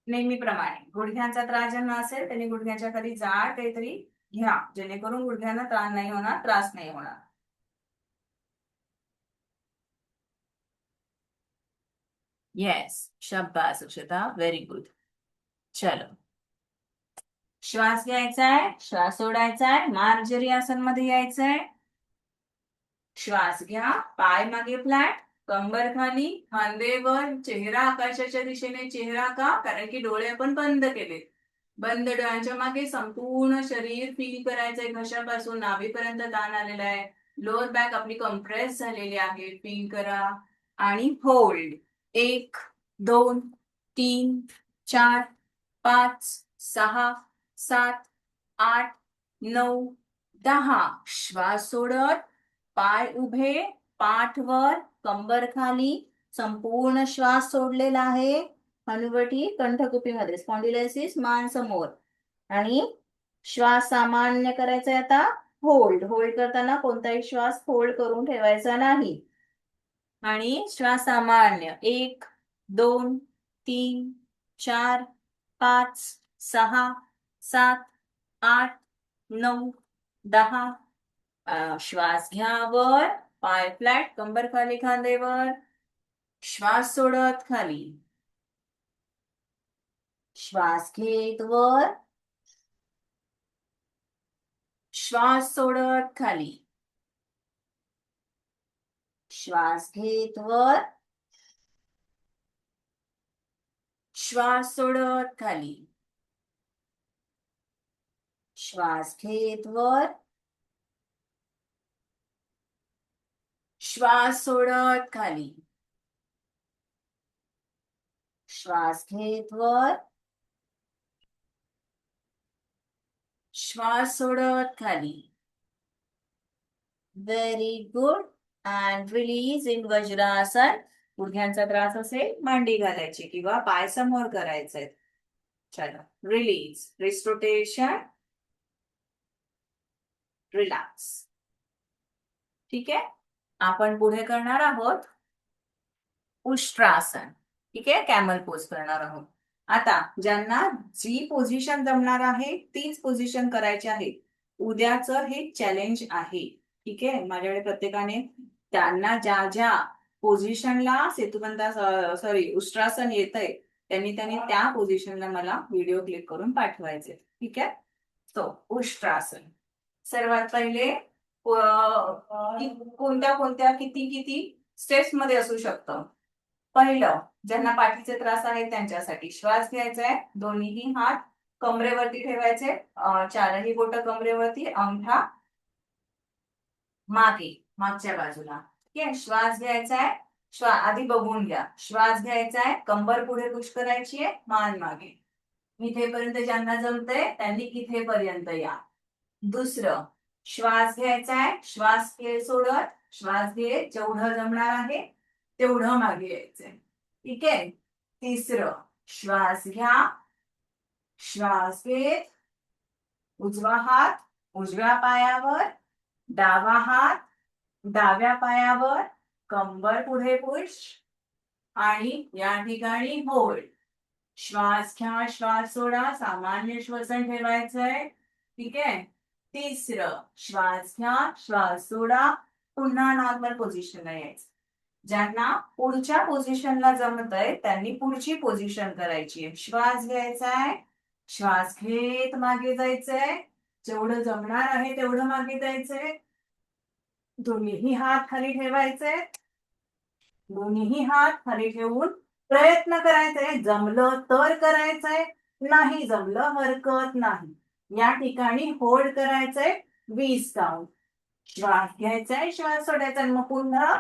नेहमीप्रमाणे गुडघ्यांचा त्रास ज्यांना असेल त्यांनी गुडघ्याच्या खाली जाड काहीतरी घ्या, जेणेकरून गुडघ्यांना त्रास नाही होणार, त्रास नाही होणार. येस, शाबास अक्षता, व्हेरी गुड. चलो, श्वास घ्यायचा आहे, श्वास सोडायचा आहे, मार्जरी आसन मध्ये यायचंय. श्वास घ्या, पाय मागे फ्लॅट, कंबर खाली, खांदे वर, चेहरा आकाशाच्या दिशेने. चेहरा का? कारण की डोळे आपण बंद केले. बंद डोळ्यांच्या मागे संपूर्ण शरीर फील करायचंय. घशापासून नाभीपर्यंत ताण आलेला आहे. लोअर बॅक आपली कंप्रेस झालेली आहे. फील करा आणि होल्ड. 1 2 3 4 5 6 7 8 9 10. श्वास सोडत पाय उभे, पाठ वर, कंबर खाली, संपूर्ण श्वास सोडलेला आहे. हनुवटी कंठकुपीमध्ये, स्पॉन्डिलायसिस मान समोर. आणि श्वास सामान्य करायचा आहे आता. होल्ड. होल्ड करताना कोणताही श्वास होल्ड करून ठेवायचा नाही. आणि श्वास सामान्य. 1 2 3 4 5 6 7 8 9 10. श्वास घ्या वर, पाय फ्लॅट, कंबर खाली, खांदेवर. श्वास सोडत खाली. श्वास घेत वर, श्वास सोडत खाली. श्वास घेत वर, श्वास सोडत खाली. श्वास घेत वर, श्वास सोडत खाली. श्वास घेत वर, श्वास सोडत खाली. Very good. And release in Vajrasana. गुडघ्यांचा त्रास असेल मांडी घालायची किंवा पाय समोर करायचे. चलो, रिलीज. Wrist rotation. रिलॅक्स. ठीक आहे. आपण पुढे करणार आहोत उष्ट्रासन. ठीक आहे, कॅमल पोज करणार आहोत. आता ज्यांना जी पोझिशन जमणार आहे तीच पोझिशन करायची आहे. उद्याचं हे चॅलेंज आहे. ठीक आहे, माझ्याकडे प्रत्येकाने त्यांना ज्या ज्या पोझिशनला सेतुबंधा सॉरी उष्ट्रासन येतंय त्यांनी त्या पोझिशनला मला व्हिडिओ क्लिक करून पाठवायचे. ठीक आहे. सो उष्ट्रासन. सर्वात पहिले कोणत्या कोणत्या किती किती स्टेप्स मध्ये असू शकतं. पहिलं, ज्यांना पाठीचे त्रास आहेत त्यांच्यासाठी श्वास घ्यायचा आहे. दोन्हीही हात कमरेवरती ठेवायचे. चारही बोट कमरेवरती, अंगठा मागे, मागच्या बाजूला. ठीक आहे. श्वास घ्यायचा आहे. आधी बघून घ्या. श्वास घ्यायचा आहे, कंबर पुढे पुश करायची आहे, मान मागे. इथेपर्यंत ज्यांना जमतंय त्यांनी इथेपर्यंत या. दुसरं, श्वास घ्यायचा आहे, श्वास घे सोडत, श्वास घे, जेवढं जमणार आहे तेवढं मागे यायचंय. ठीक आहे. तिसरं, श्वास घ्या, श्वास घेत, उजवा हात उजव्या पायावर, डावा हात डाव्या पायावर, कंबर पुढे पुश आणि या ठिकाणी होल्ड. श्वास घ्या, श्वास सोडा, सामान्य श्वसन ठेवायचंय. ठीक आहे. तिसरं श्वास घ्या, श्वास सोडा, पुन्हा नॉर्मल पोझिशनला यायचं. ज्यांना पुढच्या पोझिशनला जमतंय त्यांनी पुढची पोझिशन करायची आहे. श्वास घ्यायचा आहे, श्वास घेत मागे जायचंय, जेवढं जमणार आहे तेवढं मागे जायचंय. दोन्हीही हात खाली ठेवायचे, दोन्हीही हात खाली ठेवून प्रयत्न करायचे. जमलं तर करायचंय, नाही जमलं हरकत नाही. या ठिकाणी होल्ड करायचंय 20 काउंट. श्वास घ्यायचाय, श्वास सोडायचा, मग पुन्हा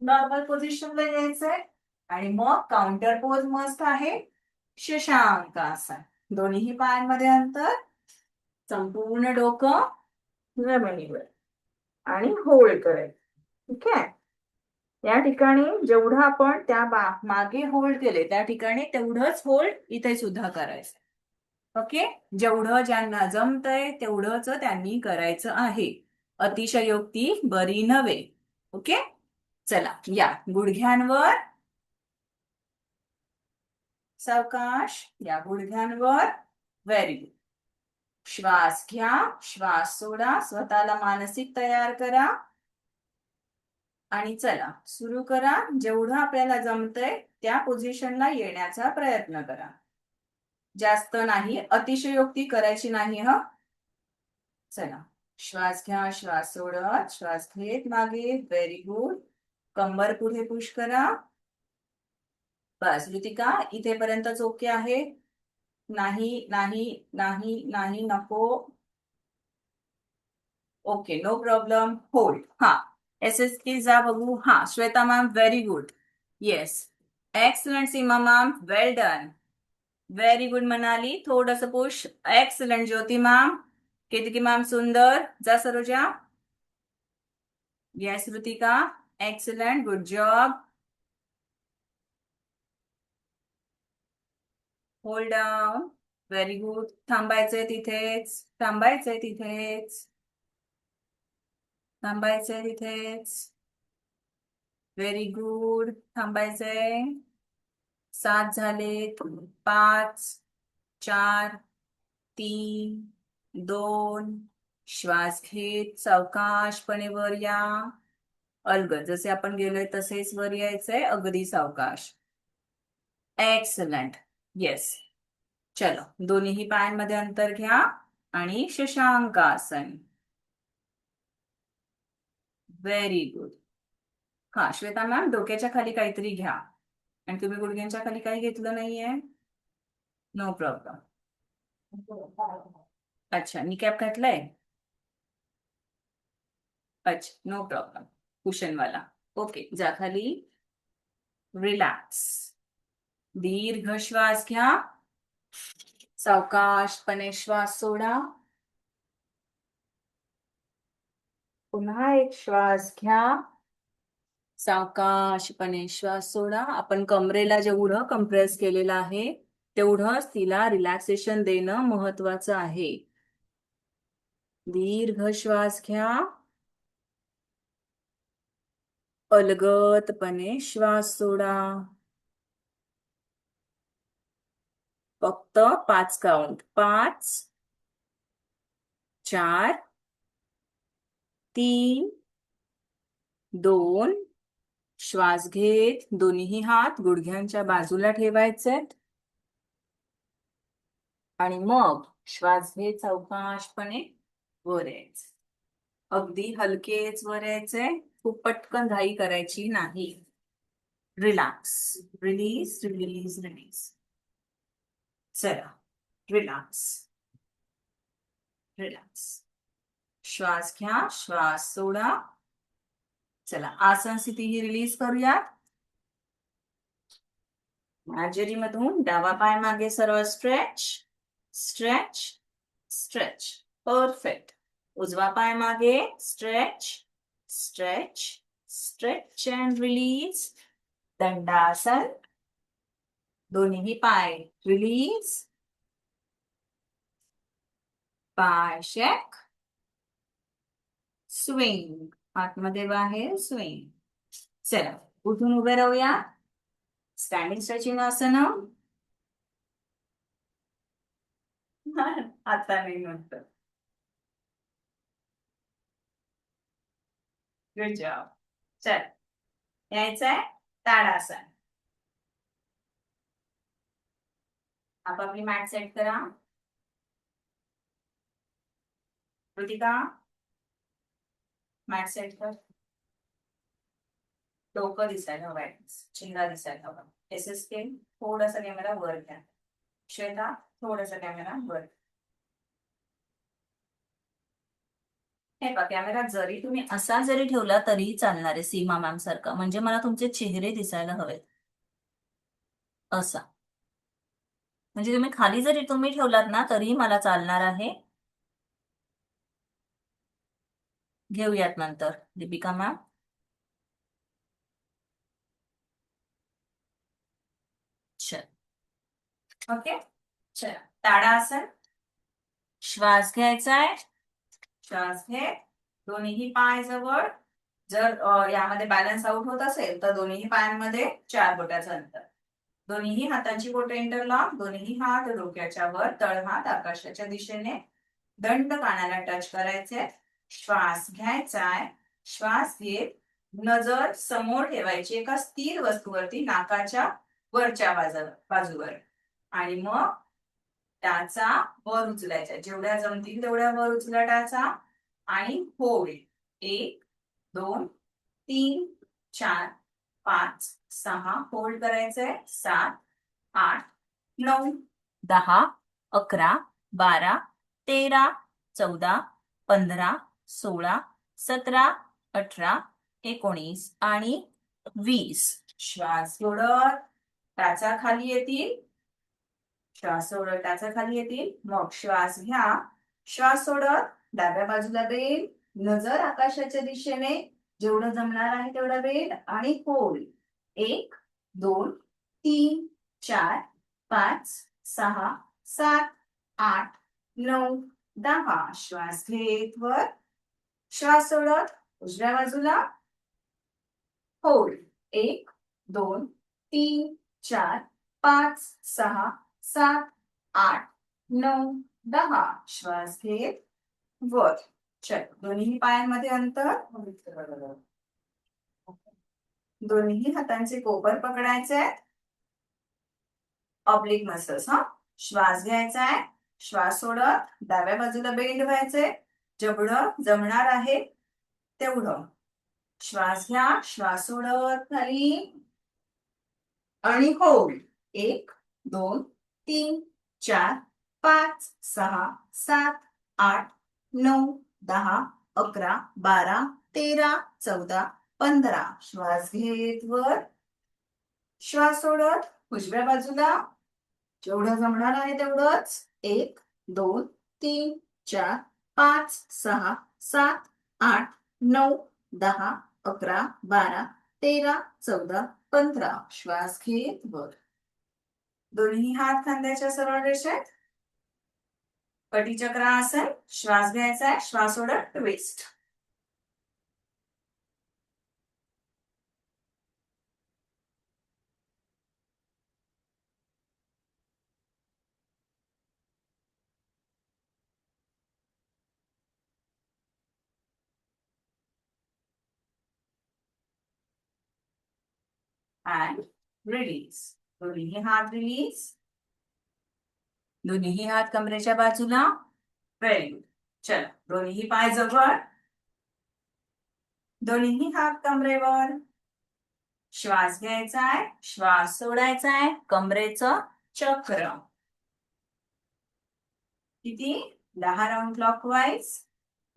नॉर्मल पोझिशनला यायचंय आणि मग काउंटर पोज मस्त आहे शशांक आसन. दोन्ही पायांमध्ये अंतर, संपूर्ण डोकं जमिनीवर आणि होल्ड करायचं. ठीक आहे. या ठिकाणी जेवढं आपण त्या मागे होल्ड केले त्या ठिकाणी तेवढंच होल्ड इथे सुद्धा करायचं. ओके. जेवढं ज्यांना जमतंय तेवढंच त्यांनी करायचं आहे. अतिशयोक्ती बरी नव्हे. ओके. चला या गुडघ्यांवर सावकाश, या गुडघ्यांवर. Very good. श्वास घ्या, श्वास सोडा, स्वतःला मानसिक तयार करा आणि चला सुरू करा. जेवढं आपल्याला जमतंय त्या पोझिशनला येण्याचा प्रयत्न करा. जास्त नाही, अतिशयोक्ती करायची नाही हा. चला श्वास घ्या, श्वास सोडत, श्वास घेत मागे. Very good. कंबर पुढे पुश करा. बस ऋतिका, इथेपर्यंतच ओके आहे. नाही नाही नाही नाही नको. Okay, no problem. होल्ड. हा एस की जा बघू. हा Shweta ma'am, very good. Yes, excellent. Seema ma'am, well done. Very good Manali, थोडस push. Excellent Jyoti ma'am. Ketaki ma'am, सुंदर. जा Saroja. Yes Ritika, excellent, good job. Hold down. Very good. थांबायचंय तिथेच, थांबायचंय तिथेच, थांबायचंय तिथेच. Very good. थांबायचंय. 7 झाले. 5, 4, 3, 2. श्वास घेत सावकाशपणे वर या. अलगद जसे आपण गेलोय तसेच वर यायचंय, अगदी सावकाश. एक्सलंट. येस. चलो दोन्ही पायांमध्ये अंतर घ्या आणि शशांक आसन. Very good. हा श्वेता मॅम, डोक्याच्या खाली काहीतरी घ्या. आणि तुम्ही गुडघ्यांच्या खाली काही घेतलं नाहीये. No problem. अच्छा, निकॅप घातलाय. अच्छा, नो प्रॉब्लेम. कुशनवाला. ओके, जा खाली. रिलॅक्स. दीर्घ श्वास घ्या, सावकाशपणे श्वास सोडा. पुन्हा एक श्वास घ्या, सावकाशपणे श्वास सोडा. आपण कमरेला जेवढं कंप्रेस केलेलं आहे तेवढंच तिला रिलॅक्सेशन देणं महत्वाचं आहे. दीर्घ श्वास घ्या, अलगदपणे श्वास सोडा. फक्त 5 काउंट. 5, 4, 3, 2. श्वास घेत दोन्ही हात गुडघ्यांच्या बाजूला ठेवायचे आणि मग श्वास घेत सावकाशपणे वर यायचे. अगदी हलकेच वर यायचे, खूप पटकन घाई करायची नाही. रिलॅक्स. Release release release. चला रिलॅक्स. रिलॅक्स. श्वास घ्या, श्वास सोडा. चला आसन स्थिती ही रिलीज करूया. मार्जरी मधून डावा पाय मागे सरळ स्ट्रेच, स्ट्रेच, स्ट्रेच. परफेक्ट. उजवा पाय मागे stretch, stretch, stretch and release. Dandasana. दोन्ही पाय रिलीज. पाय शेक. स्विंग. आतमध्ये बाहेर स्विंग. चला उठून उभे राहूया. स्टँडिंग स्ट्रेचिंग आसन. आता नाही नंतर. Good job. चल, यायचंय ताडासन. आपापली मॅट सेट करा. कृतिका, मॅट सेट कर. डोकं दिसायला हवंय, चेहरा दिसायला हवा. SSK थोडासा कॅमेरा वर घ्या. श्वेता थोडासा कॅमेरा वर. हे बघा, कॅमेरा जरी तुम्ही असा जरी ठेवला तरी चालणार आहे, सीमा मॅम सारखा. म्हणजे मला तुमचे चेहरे दिसायला हवेत असा. म्हणजे तुम्ही खाली जरी तुम्ही ठेवलात ना तरी मला चालणार आहे. घेऊयात नंतर. दीपिका मॅम, चल. ओके, चल. ताडासन. श्वास घ्यायचा आहे. श्वास घे. दोन्हीही पाय जवळ. जर यामध्ये बॅलन्स आउट होत असेल तर दोन्ही पायांमध्ये 4 बोटाचं अंतर. दोन्ही हातांची बोटे इंटरलॉक. दोन्ही हात डोक्याच्या वर, तळहात आकाशाच्या दिशेने. दंड कानाला टच करायचे. श्वास घ्यायचाय. श्वास घेत नजर समोर ठेवायची एका स्थिर वस्तूवरती, नाकाच्या वरच्या बाजूवर. आणि मग टाचा वर उचलायचा. जेवढ्या जमतील तेवढ्या वर उचला टाचा. आणि होल्ड. 1 2 3 4 5 6 होल्ड करायचंय. 7 8 9 10 11 12 13 14 15 16 17 18 19 आणि 20. श्वास सोडत टाचा खाली येतील. श्वास सोडत टाचा खाली येतील. मग श्वास घ्या. श्वास सोडत डाव्या बाजूला बेंड. नजर आकाशाच्या दिशेने. जेवढं जमणार आहे तेवढा बेंड. आणि होल्ड. 1 2 3 4 5 6 7 8 9 10. श्वास घेत वर. श्वास सोडत उजव्या बाजूला. होल्ड. 1 2 3 4 5 6 7 8 9 10. श्वास घेत वर. चल, दोन्ही पायांमध्ये अंतर. दोन्ही हातांचे कोपर पकडायचे. Oblique muscles. श्वास घ्यायचा आहे. श्वास सोडत डाव्या बाजूला बेंड व्हायचे. जेवढं जमणार आहे तेवढं. श्वास घ्या. श्वास सोडत खाली. आणि होल्ड. 1 2 3 4 5 6 7 8 9 10 11 12 13 14 15. श्वास घेत वर. श्वास सोडत उजव्या बाजूला. जेवढं जमणार आहे तेवढंच. 1 2 3 4 5 6 7 8 9 10 11 12 13 14 15. श्वास घेत वर. दोन्ही हात खांद्याच्या सरळ रेषेत. कटीचक्र आसन. श्वास घ्यायचा आहे. श्वास सोडत ट्विस्ट. and release. दोन्ही हात रिलीज. दोन्ही हात कमरेच्या बाजूला. Very good. चला, दोन्ही पाय जवळ. दोन्ही हात कमरेवर. श्वास घ्यायचा आहे. श्वास सोडायचा आहे. कमरेचं चक्र. किती? 10 round clockwise,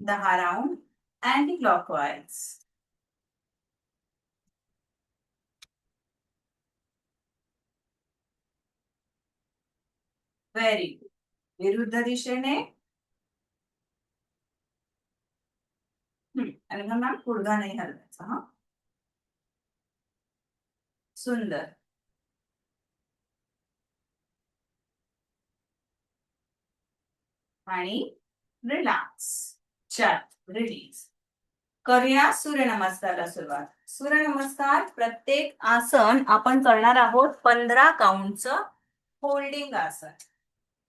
10 round anti clockwise. Very good. विरुद्ध दिशेने. आणि मॅम गुडघा नाही हलवायचा. हा, सुंदर. आणि रिलॅक्स. चल, रिलीज. करूया सूर्यनमस्कारला सुरुवात. सूर्यनमस्कार प्रत्येक आसन आपण करणार आहोत 15 काउंटचं होल्डिंग आसन.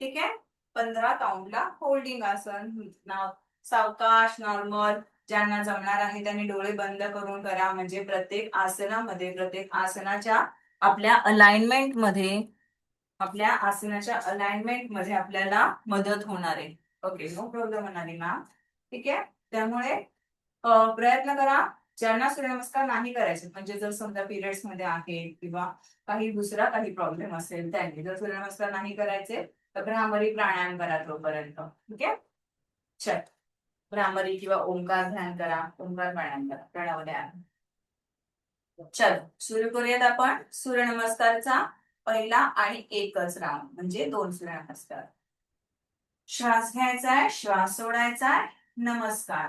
ठीक आहे. 15 काउंटला होल्डिंग आसन. नाव सावकाश, नॉर्मल. ज्यांना जमणार आहे त्यांनी डोळे बंद करून करा, म्हणजे प्रत्येक आसनामध्ये, प्रत्येक आसनाच्या आपल्या अलाइनमेंट मध्ये आपल्याला मदत होणार आहे. ओके, नो प्रॉब्लेम म्हणाली मॅम. ठीक आहे, त्यामुळे प्रयत्न करा. ज्यांना सूर्यनमस्कार नाही करायचे, म्हणजे जर समजा पिरियड्स मध्ये आहे किंवा काही दुसरा काही प्रॉब्लेम असेल, त्यांनी जर सूर्यनमस्कार नाही करायचे तर भ्रामरी प्राणायाम करा तोपर्यंत. ठीक आहे, चल भ्रामरी किंवा ओंकार ध्यान करा, ओंकार प्राणायाम करा, प्रणव ध्यान. चल सुरू करूयात आपण सूर्यनमस्कारचा पहिला आणि एकच राऊंड, म्हणजे 2 सूर्यनमस्कार. श्वास घ्यायचा आहे, श्वास सोडायचा आहे. नमस्कार.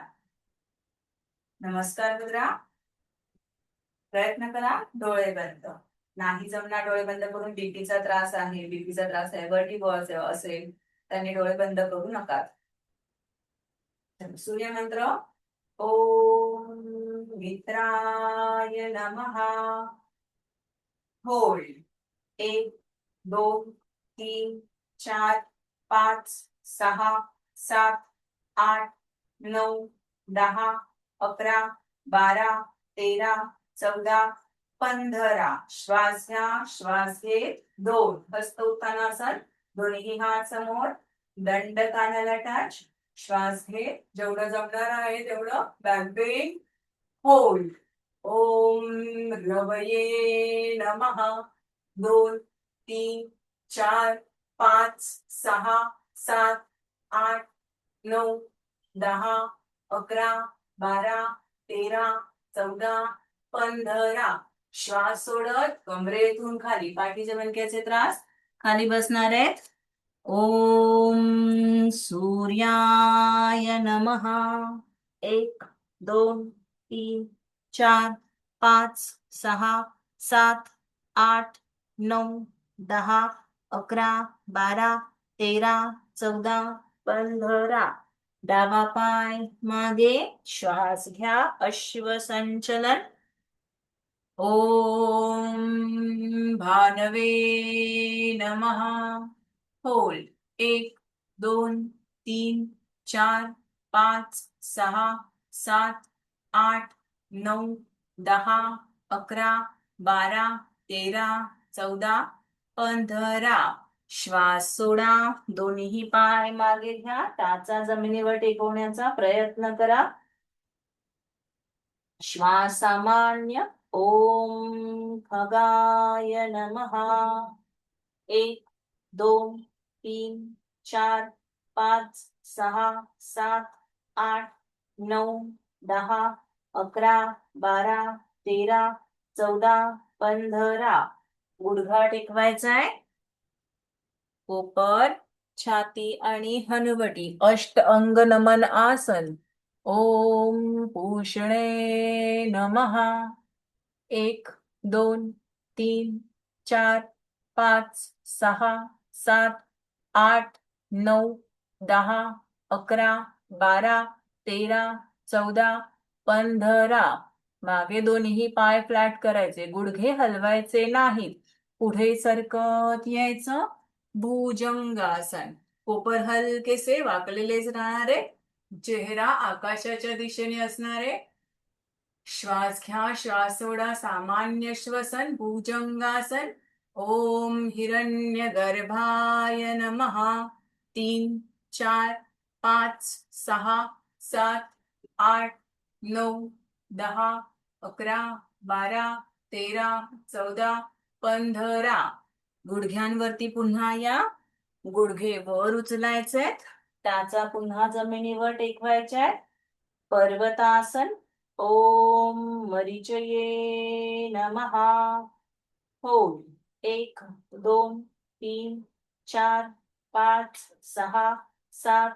नमस्कार करा. प्रयत्न करा डोळे बंद. नाही जमणार डोळे बंद करून, बीपीचा त्रास आहे, वर्टिगो असेल, त्यांनी डोळे बंद करू नका. सूर्यमंत्र. ओम मित्राय नमः. होल्ड. 1 2 3 4 5 6 7 8 9 10 11 12 13 14 15. श्वास घ्या, श्वास घे. 2 हस्त उत्तानासन, दोन्ही हात समोर, दंड कानाला टच. श्वास घे, जेवढं जमणार आहे तेवढं. Back bend. होल्ड. ओम रवये नमः. 2 3 4 5 6 7 8 9 10 11 12 13 14 15. श्वास सोडत कमरेतून खाली, पाठीच्या मणक्याचे त्रास खाली बसणार आहेत. ओम सूर्याय नमः. 1 2 3 4 5 6 7 8 9 10 11 12 13 14 15. डावा पाय मागे, श्वास घ्या, अश्वसंचलन. ओम भानवे नमः. होल्ड. 1 2 3 4 5 6 7 8 9 10 11 12 13 14 15. श्वास सोडा, दोन्ही पाय मागे घ्या, टाचा जमिनीवर टेकवण्याचा प्रयत्न करा. श्वास सामान्य. ओम खगाय नमः. 1 2 3 4 5 6 7 8 9 10 11 12 13 14 15. गुडघा टेकवायचा आहे. कोपर, छाती आणि हनुवटी, अष्ट अंग नमन आसन. ओम पूषणे नमः. 1 2 3 4 5 6 7 8 9 10 11 12 13 14 15. मागे दोन्ही पाय फ्लॅट करायचे, गुडघे हलवायचे नाहीत. पुढे सरकत यायचं. भुजंगासन. कोपर हलकेसे वाकलेलेच राहणारे, चेहरा आकाशाच्या दिशेने असणारे. श्वास घ्या, श्वास सोडा, सामान्य श्वसन, भुजंगासन. ओम हिरण्यगर्भाय नमः. 3 4 5 6 7 8 9 10 11 12 13 14 15. गुडघ्यांवरती पुन्हा या, गुडघे वर उचलायचे, टाचा पुन्हा जमिनीवर टेकवायचे. पर्वतासन. ओम मरीचये नमः. होल्ड. 1 2 3 4 5 6 7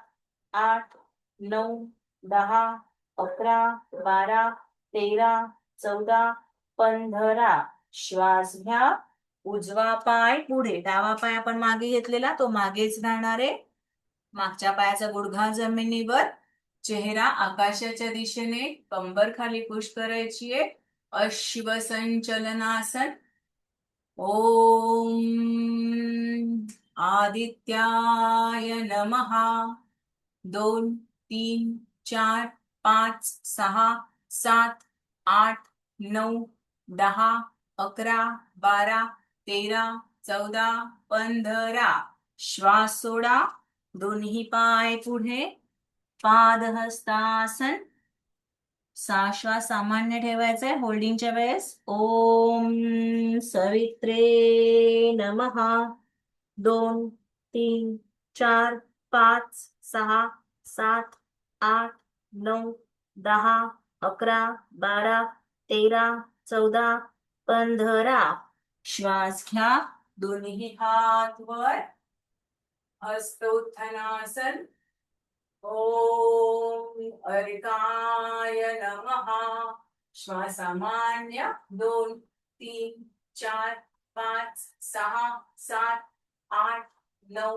8 9 10 11 12 13 14 15. श्वास घ्या. उजवा पाय पुढे, डावा पाय आपण मागे घेतलेला तो मागेच राहणार आहे. मागच्या पायाचा गुडघा जमिनीवर, चेहरा आकाशाच्या दिशेने, कंबर खाली पुश करायची आहे. अश्वसंचलनासन. ओम आदित्याय नमः. 2 3 4 5 6 7 8 9 10 11 12 13 14 15 श्वास सोडा दोन्ही पाय पुढे पादहस्तासन श्वास सामान्य ठेवायचा आहे होल्डिंगच्या वेळेस ओम सवित्रे नमः 2 3 4 5 6 7 8 9 10 11 12 13 14 15 श्वास घ्या दोन्ही हात वर हस्तोत्थानासन ओम अर्काय नमः श्वास सामान्य 2 3 4 5 6 7 8 9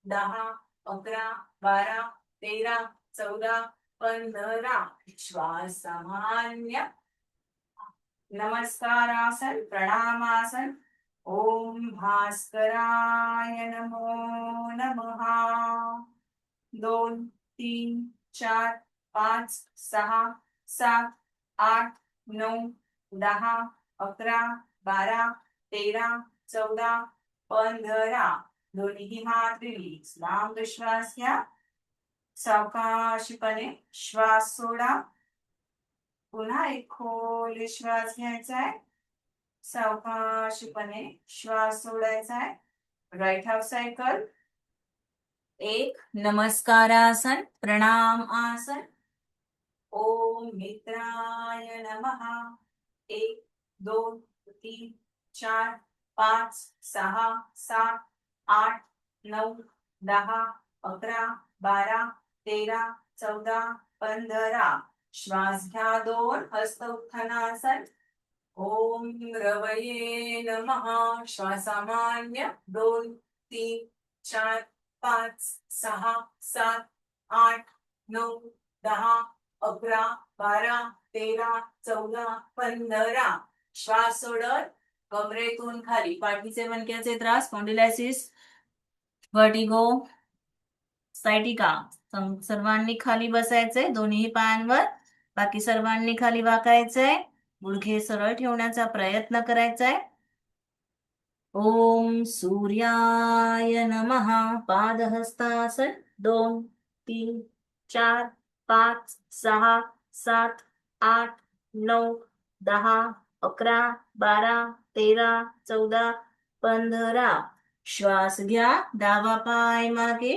10 11 12 13 14 15 श्वास सामान्य नमस्कारासन प्रणामासन ओम भास्कराय नमो नमः 2 3 4 5 6 7 8 9 10 11 12 13 14 15 दोन्ही हात रिलीज लांब श्वास घ्या सावकाशपणे श्वास सोडा पुन्हा एक खोल श्वास घ्यायचा आहे सावकाशपणे श्वास सोडायचा आहे राईट हाफ सायकल 1 नमस्कारासन प्रणाम आसन ओम मित्राय नमः 1 2 3 4 5 6 7 8 9 10 11 12 13 14 15 श्वास घ्या 2 हस्त उत्थानासन ओम रवये नमः श्वास सामान्य 2 3 4 5 6 7 8 9 10 11 12 13 14 15 श्वास सोडत कमरेतून खाली पाठीचे मणक्याचे त्रास स्पॉन्डिलायसिस व्हर्टिगो सायटिका सर्वांनी खाली बसायचंय दोन्ही पायांवर बाकी सर्वांनी खाली वाकायचंय गुडघे सरळ ठेवण्याचा प्रयत्न करायचा आहे ओम सूर्याय नमः पादहस्तासन 2 3 4 5 6 7 8 9 10 11 12 13 14 15 श्वास घ्या डावा पाय मागे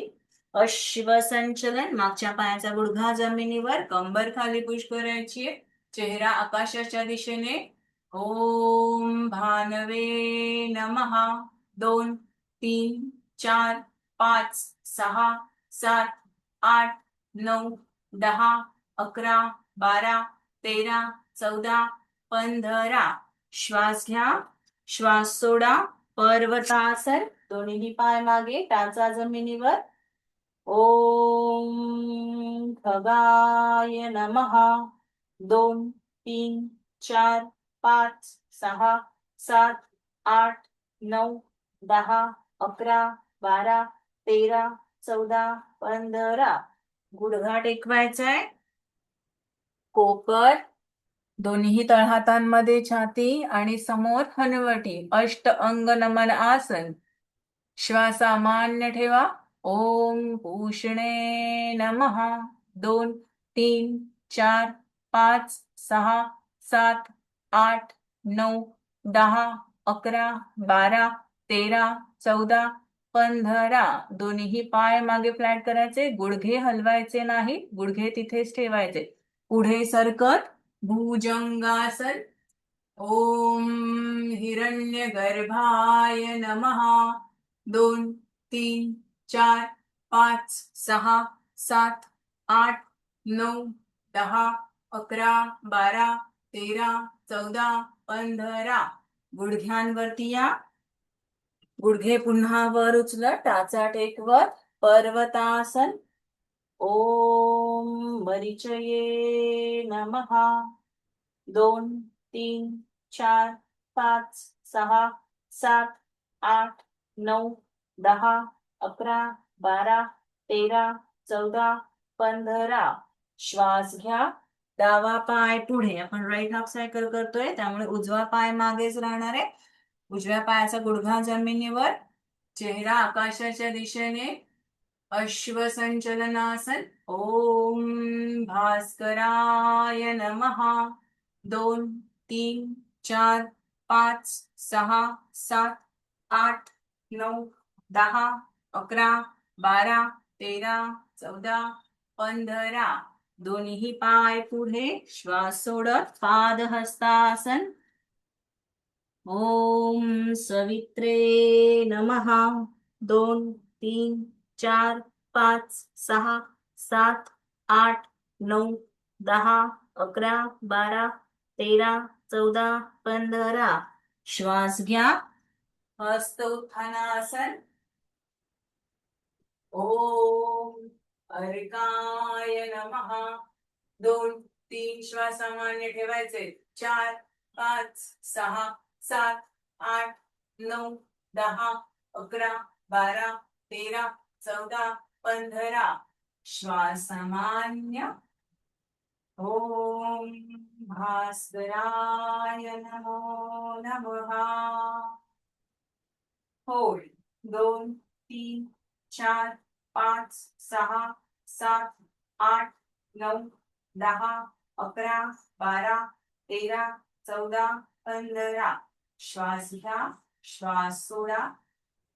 अश्वसंचलन मागच्या पायाचा गुडघा जमिनीवर कंबर खाली पुश करायची चेहरा आकाशाच्या दिशेने ओम भानवे नमः 2 3 4 5 6 7 8 9 10 11 12 13 14 15 श्वास घ्या श्वास सोडा पर्वतासन दोन्ही पाय मागे टाचा जमिनीवर ओम खगाय नमः 2 3 4 5 6 7 8 9 10 11 12 13 14 15 गुडघा टेकवायचा आहे कोपर दोन्ही तळहातांमध्ये छाती आणि समोर हनुवटी अष्ट अंग नमन आसन श्वास सामान्य ठेवा ओम भूषणे नमः 2 3 4 5 6 7 8 9 10 11 12 13 14 15 दोन्ही पाय मागे फ्लॅट करायचे गुडघे हलवायचे नाही गुडघे तिथेच ठेवायचे पुढे सरकत भुजंगासन ओम हिरण्यगर्भाय नमः 2 3 4 5 6 7 8 9 10 11 12 13 14 15 गुडघ्यांवरती या गुडघे पुन्हा वर उचलत टाचा टेकवत पर्वतासन ओम मरीचये नमः 2 3 4 5 6 7 8 9 10 11 12 13 14 15 श्वास घ्या. डावा पाय पुढे, आपण राईट हाफ सायकल करतोय त्यामुळे उजवा पाय मागेच राहणार आहे. उजव्या पायाचा गुडघा जमिनीवर, चेहरा आकाशाच्या दिशेने. अश्वसंचलनासन. ओम भास्कराय नमः. 2, 3, 4, 5, 6, 7, 8, 9, 10, 11, 12, 13, 14, 15. दोन्ही पाय पुढे, श्वास सोडत पादहस्तासन. ओम सवित्रे नमः. 2, 3, 4, 5, 6, 7, 8, 9, 10, 11, 12, 13, 14, 15. श्वास घ्या. हस्त उत्थानासन. ओम अर्काय नमः. 2, 3 श्वास सामान्य ठेवायचे. 4, 5, 6, 7, 8, 9, 10, 11, 12, 13, 14, 15. श्वास सामान्य. ओम भास्कराय नमो नमः. होल्ड. 2, 3, 4, 5, 6, 7, 8, 9, 10, 11, 12, 13, 14, 15. श्वास घ्या. श्वास सोडा.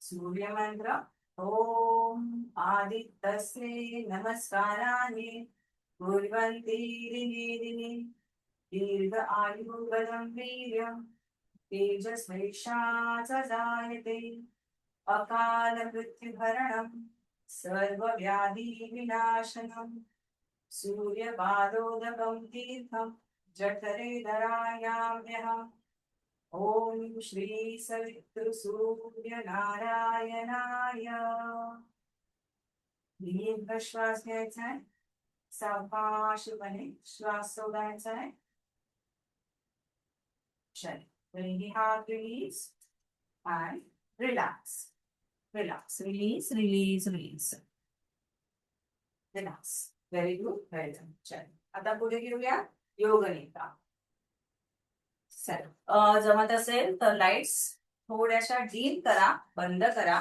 सूर्यमंत्र. ओम आदित्यस्ये नमस्काराने कुर्वन्ति दिने दिने दीर्घ आयुर्बलं वीर्यं तेजस्वेशाच जायते. अकाल मृत्युहरणं सर्वव्याधि विनाशनम्. सूर्यपादोदकं तीर्थं जठरे धरायाम्यहम्. ओम श्री सवितृ सूर्य नारायणाय. दीर्घ श्वास घ्यायचा आहे. सावकाशपणे श्वास सोडायचा आहे. चल, दोन्ही हात release and relax. Relax, release, release, release. Relax. Very good. Well done. चल, आता पुढे घेऊया योग निद्रा. जमत असेल तर लाईट्स थोड्याशा डीम करा, बंद करा.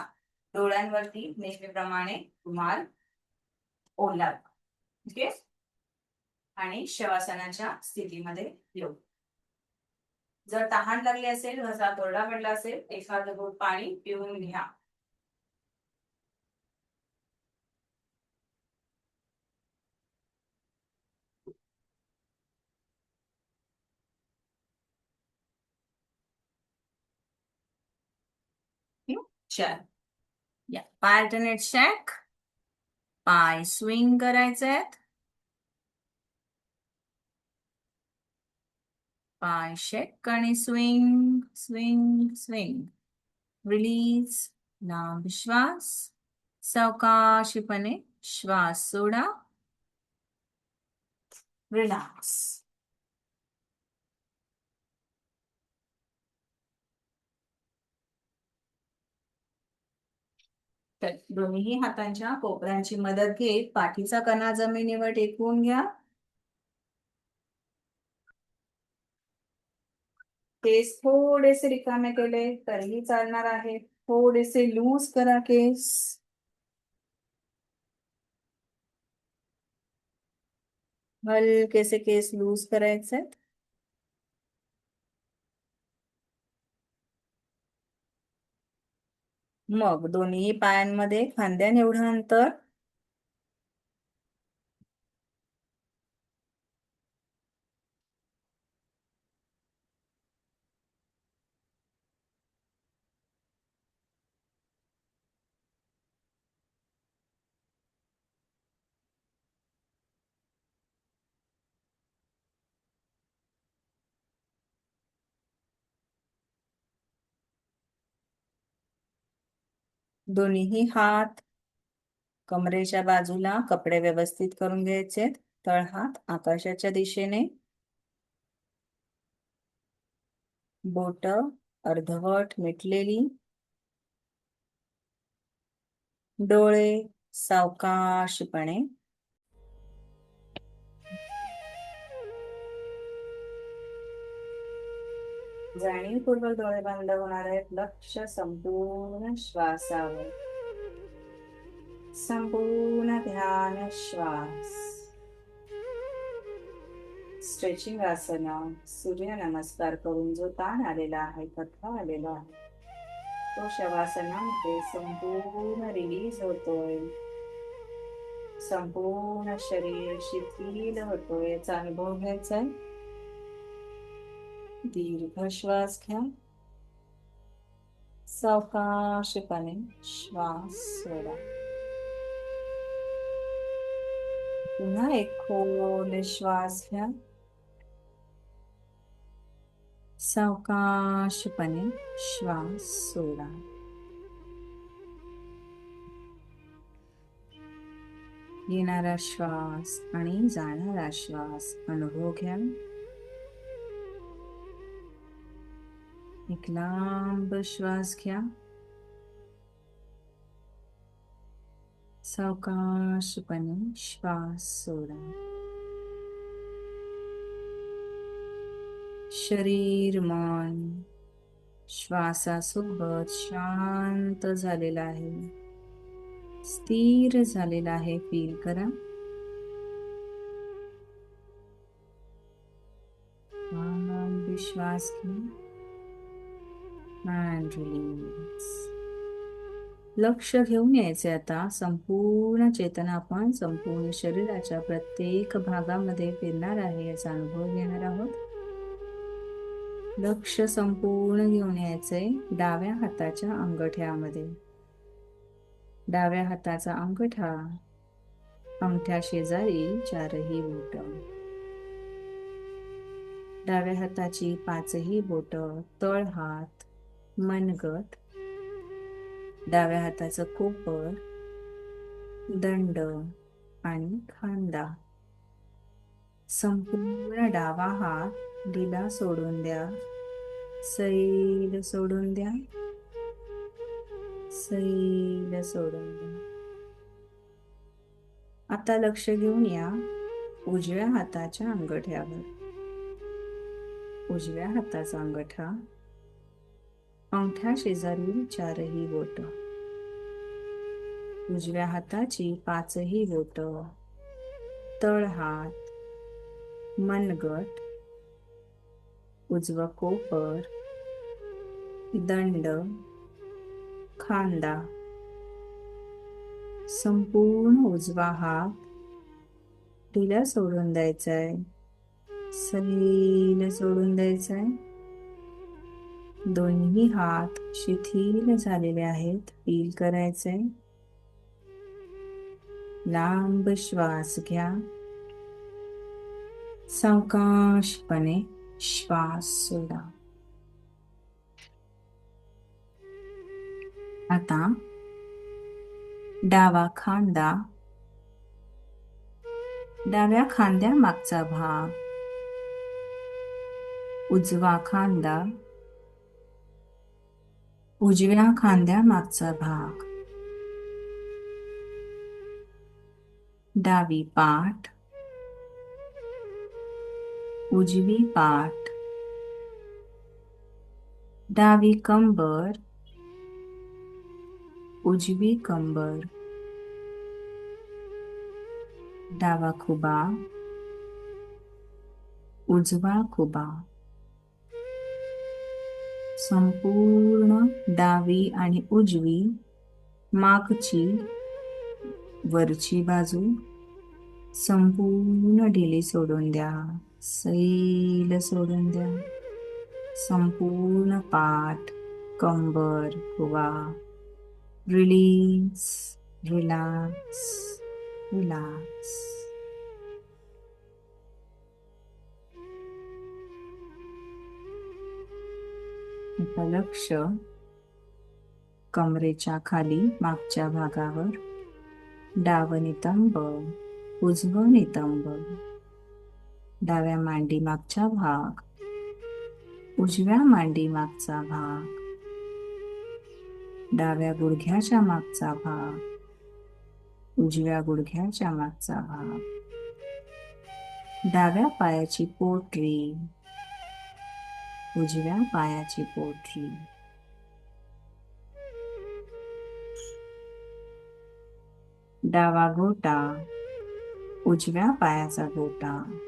डोळ्यांवरती नेहमीप्रमाणे रुमाल ओढला. ओके. आणि शवासनाच्या स्थितीमध्ये येऊ. जर तहान लागली असेल, घसा कोरडा पडला असेल, एखादं घोट पाणी पिऊन घ्या. चल या, पाय अल्टरनेट स्टॅक. पाय स्विंग करायचे आहेत. पाय शेक आणि स्विंग स्विंग स्विंग. रिलीज. लांब श्वास. सावकाशपणे श्वास सोडा. रिलॅक्स. तर दोन्ही हातांच्या कोपऱ्यांची मदत घेत पाठीचा कणा जमिनीवर टेकवून घ्या. केस थोडेसे रिकामे केले तरीही चालणार आहे. थोडेसे लूज करा केस. हलकेसे केस लूज करायचे. मग दोन्ही पायांमध्ये खांद्यान एवढं अंतर. दोन्ही हात कमरेच्या बाजूला कपडे व्यवस्थित करून घ्यायचे. तळहात आकाशाच्या दिशेने. बोट अर्धवट मिटलेली. डोळे सावकाशपणे. जाणीवपूर्वक डोळे बंद होणार आहेत. लक्ष संपूर्ण श्वासावर. संपूर्ण ध्यान श्वास. स्ट्रेचिंग आसन, सूर्य नमस्कार करून जो ताण आलेला आहे, थकवा आलेला आहे, तो शवासनामध्ये संपूर्ण रिलीज होतोय. संपूर्ण शरीर शिथिल होतोय याचा अनुभव घ्यायचा आहे. दीर्घ श्वास घ्या. सावकाशपणे श्वास सोडा. पुन्हा एक खोल श्वास घ्या. सावकाशपणे श्वास सोडा. येणारा श्वास आणि जाणारा श्वास अनुभव घ्या. एक लांब श्वास घ्या. सावकाशपणे श्वास सोडा. शरीर मन श्वासासोबत शांत झालेला आहे, स्थिर झालेला आहे. फील करा. लांब श्वास घ्या and release. लक्ष घेऊन यायचे आता. संपूर्ण चेतना आपण संपूर्ण शरीराच्या प्रत्येक भागामध्ये फिरणार आहे याचा अनुभव घेणार आहोत. लक्ष संपूर्ण घेऊन यायचंय डाव्या हाताच्या अंगठ्यामध्ये. डाव्या हाताचा अंगठा, अंगठ्या शेजारी चारही बोट. डाव्या हाताची पाचही बोट, तळहात, मनगट, डाव्या हाताचं कोपर, दंड आणि खांदा. संपूर्ण डावा हात ढिला सोडून द्या. सैल सोडून द्या. सैल सोडून द्या. आता लक्ष घेऊन या उजव्या हाताच्या अंगठ्यावर. उजव्या हाताचा अंगठा, अंगठ्या शेजारील चारही बोट, उजव्या हाताची पाचही बोट, तळहात, मनगट, उजवा कोपर, दंड, खांदा. संपूर्ण उजवा हात ढिला सोडून द्यायचा आहे. सैल सोडून द्यायचा आहे. दोन्ही हात शिथिल झालेले आहेत. फील करायचे. लांब श्वास घ्या. सावकाशपणे श्वास सोडा. आता डावा खांदा, डाव्या खांद्या मागचा भाग, उजवा खांदा, उजव्या खांद्या मागचा भाग, डावी पाठ, उजवी पाठ, डावी कंबर, उजवी कंबर, डावा खुबा, उजवा खुबा. संपूर्ण डावी आणि उजवी मागची वरची बाजू संपूर्ण ढिली सोडून द्या. सैल सोडून द्या. संपूर्ण पाठ, कंबर, खुबा. Release, relax, relax. आता लक्ष कमरेच्या खाली मागच्या भागावर. डाव नितंब, उजव नितंब, डाव्या मांडी मागचा भाग, उजव्या मांडी मागचा भाग, डाव्या गुडघ्याच्या मागचा भाग, उजव्या गुडघ्याच्या मागचा भाग, डाव्या पायाची पोटरी, उजव्या पायाची पोटरी, डावा घोटा, उजव्या पायाचा घोटा,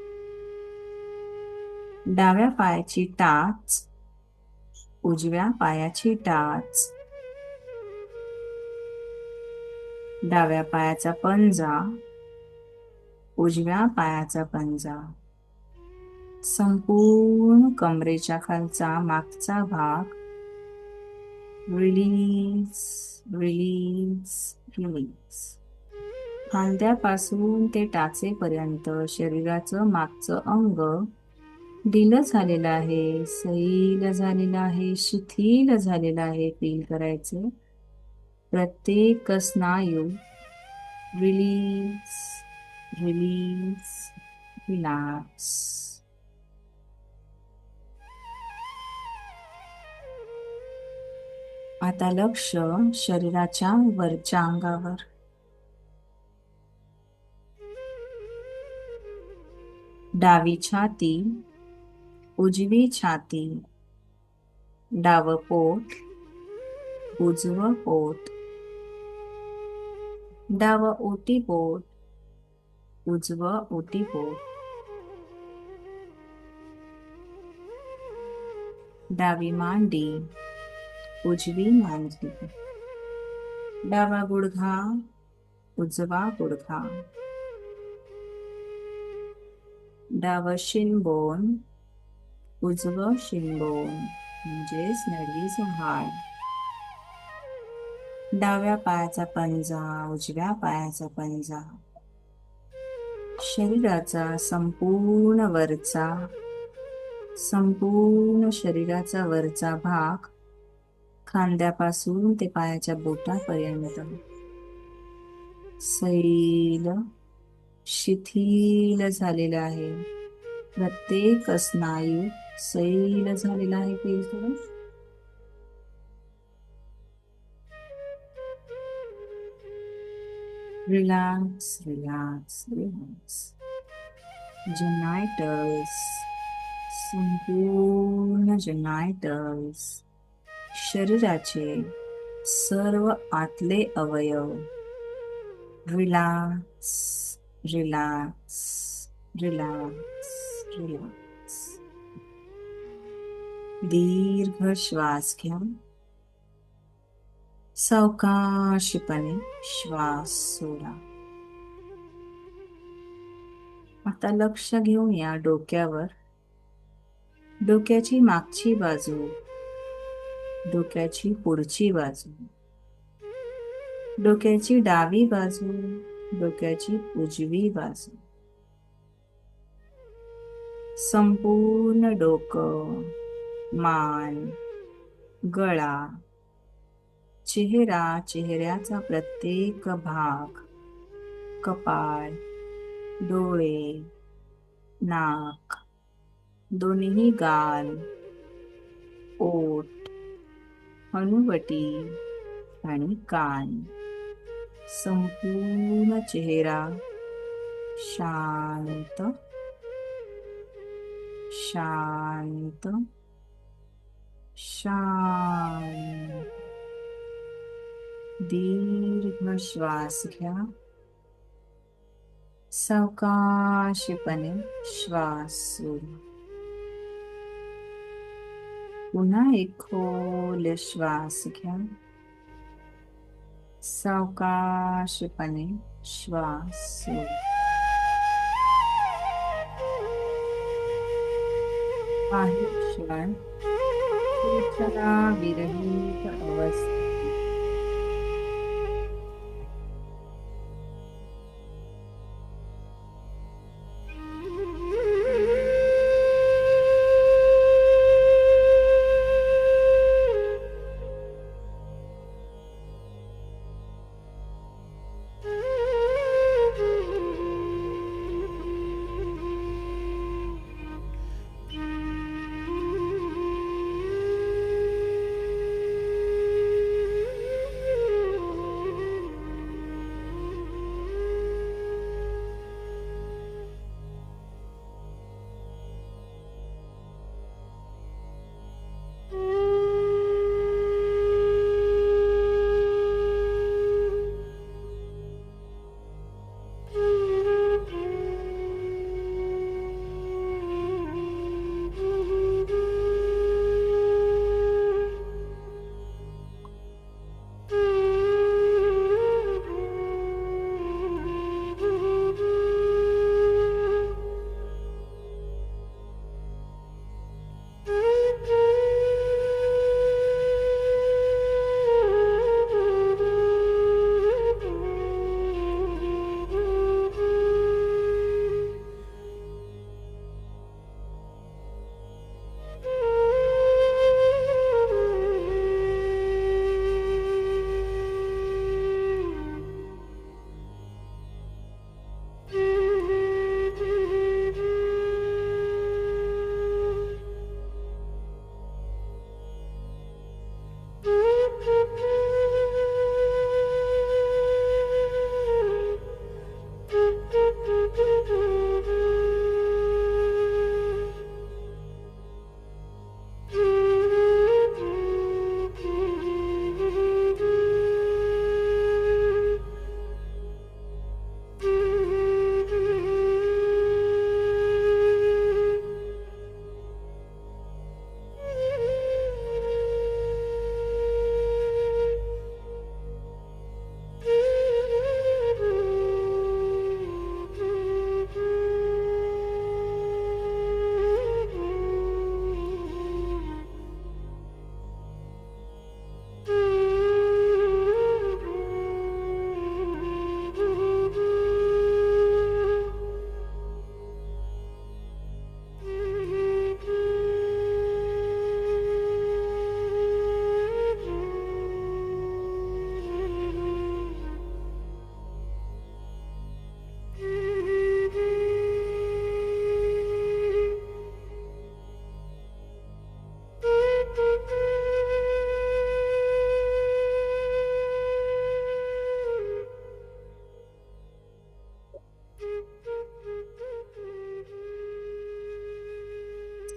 डाव्या पायाची टाच, उजव्या पायाची टाच, डाव्या पायाचा पंजा, उजव्या पायाचा पंजा, संपूर्ण कमरेच्या खालचा मागचा भाग रिलीज रिलीज रिलीज. खांद्यापासून ते टाचेपर्यंत शरीराचं मागचं अंग ढिलं झालेलं आहे, सैल झालेलं आहे, शिथिल झालेलं आहे. फील करायचं. प्रत्येक स्नायू रिलीज रिलीज रिलॅक्स. आता लक्ष शरीराच्या वरच्या अंगावर. डावी छाती, उजवी छाती, डावं पोट, उजवं पोट, डावं ओटीपोट, उजवं ओटीपोट, डावी मांडी, उजवी मांडी, डावा गुडघा, उजवा गुडघा, डावं शिनबोन, उजवं शिनबोन म्हणजेच नडगीचं हाड, डाव्या पायाचा पंजा, उजव्या पायाचा पंजा, शरीराचा संपूर्ण शरीराचा वरचा भाग खांद्यापासून ते पायाच्या बोटापर्यंत सैल शिथिल झालेला आहे. प्रत्येक स्नायू सैल झालेला आहे. फील करून रिलॅक्स रिलॅक्स रिलॅक्स. जेनायटल्स, संपूर्ण जेनायटल्स, शरीराचे सर्व आतले अवयव रिलॅक्स रिलॅक्स रिलॅक्स रिलॅक्स. दीर्घ श्वास घ्या. सावकाशपणे श्वास सोडा. आता लक्ष घेऊन या डोक्यावर. डोक्याची मागची बाजू, डोक्याची पुढची बाजू, डोक्याची डावी बाजू, डोक्याची उजवी बाजू, संपूर्ण डोकं, मान, गळा, चेहरा, चेहऱ्याचा प्रत्येक भाग, कपाळ, डोळे, नाक, दोन्ही गाल, ओठ, हनुवटी आणि कान, संपूर्ण चेहरा शांत शांत शांत. दीर्घ श्वास घ्या. सावकाशपणे श्वास सोडा. पुन्हा एक खोल श्वास घ्या. सावकाशपणे श्वास सोडा. काही क्षण विरहित अवस्था.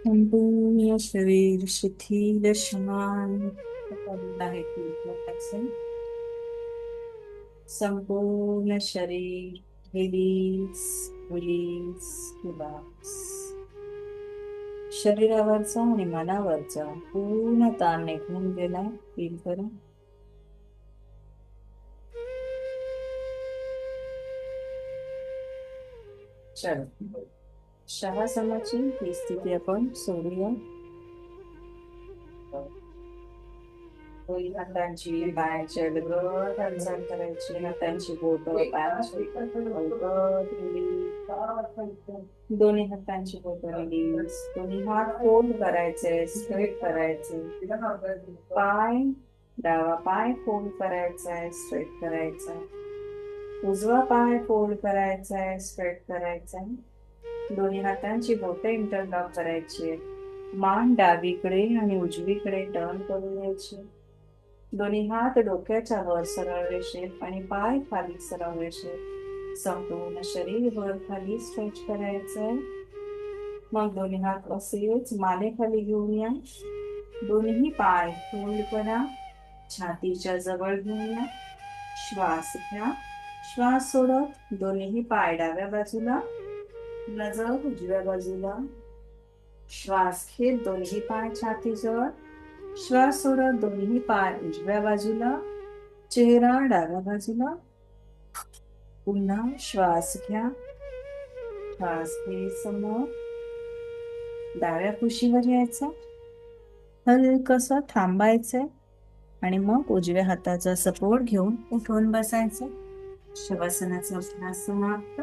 संपूर्ण शरीर शिथिल शांत आहे. संपूर्ण शरीर रिलीज रिलीज रिलॅक्स. शरीरावरचा आणि मनावरचा पूर्ण ताण निघून गेला. फील करा. चलो, शवासनाची ही स्थिती आपण सोडूया. हातांची पायाची अलगद हालचाल करायची. हातांची बोटं पायाची दोन्ही हातांची बोटं रिलीज. दोन्ही हात फोल्ड करायचे, स्ट्रेट करायचे. पाय डावा पाय फोल्ड करायचा आहे, स्ट्रेट करायचा. उजवा पाय फोल्ड करायचा आहे, स्ट्रेट करायचा. दोन्ही हातांची बोटे इंटरलॉक करायची. मान डावीकडे आणि उजवीकडे टर्न करून घ्यायची. दोन्ही हात डोक्याच्या वर सरळ रेषेत आणि पाय खाली सरळ रेषेत. संपूर्ण शरीर वर खाली स्ट्रेच करायचंय. मग दोन्ही हात असेच मानेखाली घेऊन या. दोन्ही पाय फोल्ड करा. छातीच्या जवळ घेऊन या. श्वास घ्या. श्वास सोडत दोन्ही पाय डाव्या बाजूला, नजर उजव्या बाजूला. श्वास घेत दोन्ही पाय छातीजवळ. श्वास सोडत दोन्ही पाय उजव्या बाजूला, चेहरा डाव्या बाजूला. पुन्हा श्वास घ्या. श्वास घे. समोर डाव्या कुशीवर यायचं. हलकसं थांबायचंय आणि मग उजव्या हाताचा सपोर्ट घेऊन उठून बसायचं. शवासनाचा अभ्यास समाप्त.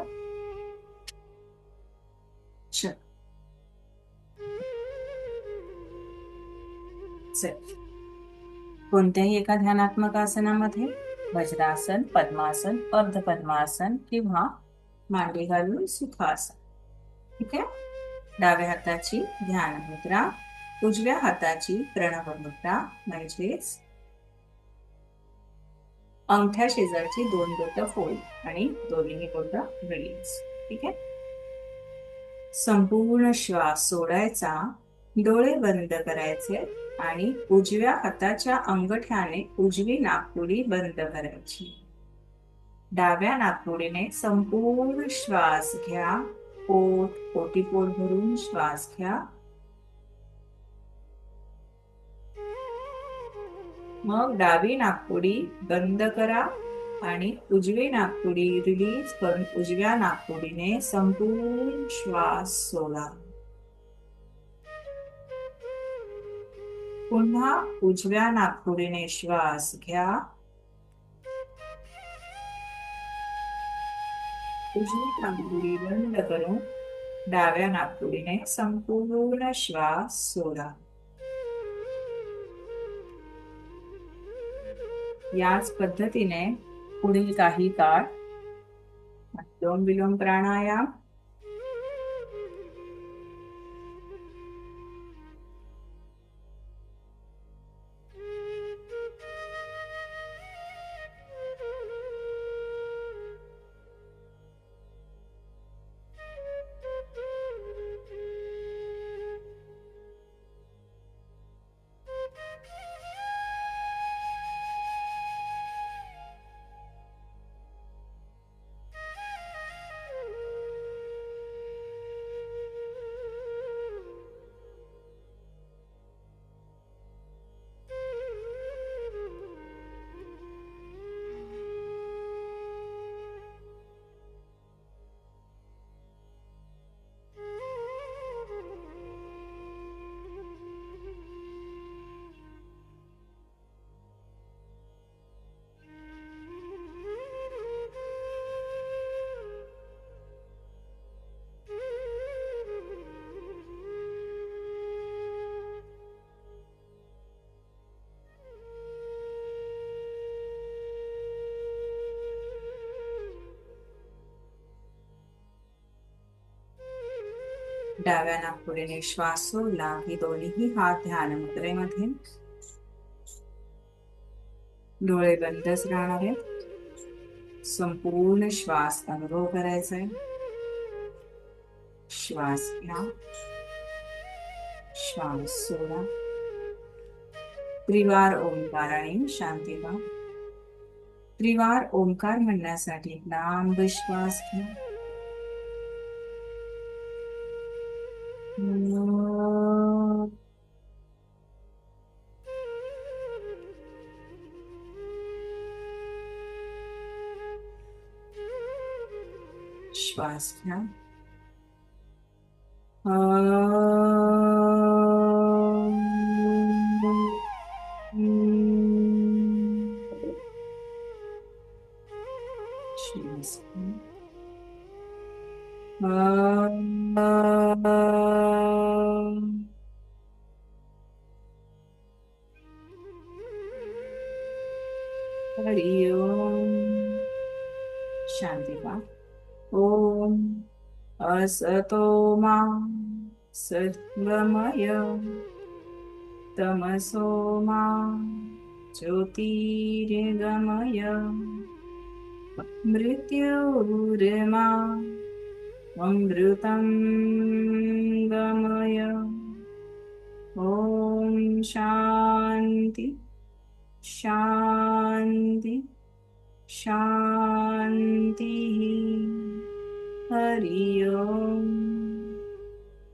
कोणत्याही एका ध्यानात्मक आसनामध्ये वज्रासन, पद्मासन, अर्ध पद्मासन किंवा मांडी घालून सुखासन. ठीक आहे. डाव्या हाताची ध्यान मुद्रा, उजव्या हाताची प्रणव मुद्रा म्हणजेच अंगठ्या शेजारची दोन बोटं फोल्ड आणि दोन्ही बोटं रिलीज. ठीक आहे. संपूर्ण श्वास सोडायचा. डोळे बंद करायचे आणि उजव्या हाताच्या अंगठ्याने उजवी नाकपुडी बंद करायची. डाव्या नाकपुडीने संपूर्ण श्वास घ्या. पोट भरून श्वास घ्या. मग डावी नाकपुडी बंद करा आणि उजवी नाकपुडी रिलीज करून उजव्या नाकपुडीने संपूर्ण श्वास सोडा. पुन्हा उजव्या नाकपुडीने श्वास घ्या. उजवी नाकपुडी बंद करून डाव्या नाकपुडीने संपूर्ण श्वास सोडा. याच पद्धतीने पुढील काही काळ अनुलोम विलोम प्राणायाम, डाव्या नाकपुडीने श्वास सोडला की दोन्ही हात ध्यान मुद्रेमध्ये. डोळे बंदच राहणार आहेत. संपूर्ण श्वास अनुभव करायचा आहे. श्वास घ्या. श्वास सोडा. त्रिवार ओंकार आणि शांती व्हा. त्रिवार ओंकार म्हणण्यासाठी लांब श्वास घ्या. श्वास घ्या. श्वास घ्या. हरि ओम. शांती व्हा. ओम असतो मा सद्गमय तमसो मा ज्योतिर्गमय मृत्युर्मा अमृतं गमय. ओम शांती शांती शांती. हरि ओम.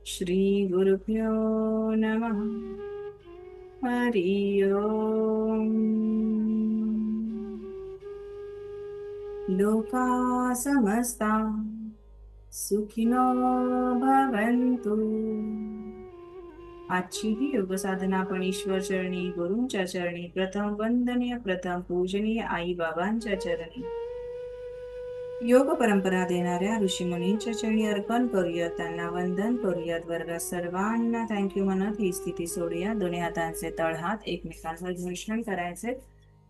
श्री गुरुभ्यो नमः. हरि ओम. लोका समस्ता सुखिनो भवन्तु. आजची ही योग साधना आपण ईश्वर चरणी, गुरूंच्या चरणी, प्रथम वंदनीय, प्रथम पूजनीय आई बाबांच्या चरणी, योग परंपरा देणाऱ्या ऋषीमुनींच्या चरणी अर्पण करूया. त्यांना वंदन करूयात. वर्गात सर्वांना थँक्यू म्हणत ही स्थिती सोडूया. दोन्ही हातांचे तळहात एकमेकांवर घर्षण करायचे.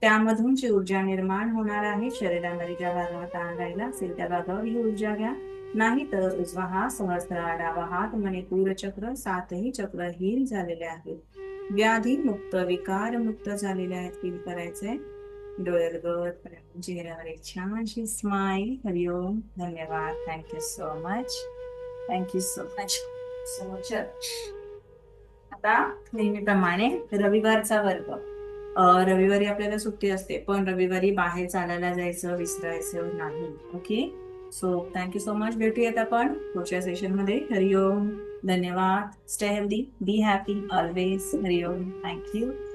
त्यामधून जी ऊर्जा निर्माण होणार आहे, शरीरामध्ये ज्या भागावर ताण राहिला असेल त्या भागावर ही ऊर्जा घ्या. नाही तर उजवा हात सहस्त्रार, डावा हात मणिपूर चक्र, सातही चक्र हील झालेले आहेत. व्याधी मुक्त, विकार मुक्त झालेले आहेत. फील करायचे. डोळे उघड, चेहऱ्यावर एक छानशी स्माईल. हरिओम. धन्यवाद. Thank you so much. Thank you so much. So much. आता नेहमीप्रमाणे रविवारचा वर्ग. रविवारी आपल्याला सुट्टी असते, पण रविवारी बाहेर चालायला जायचं विसरायचं नाही. Okay. So thank you so much. भेटूयात आपण पुढच्या सेशन मध्ये. हरिओम. धन्यवाद. Stay healthy, be happy always. Hariom. Thank you.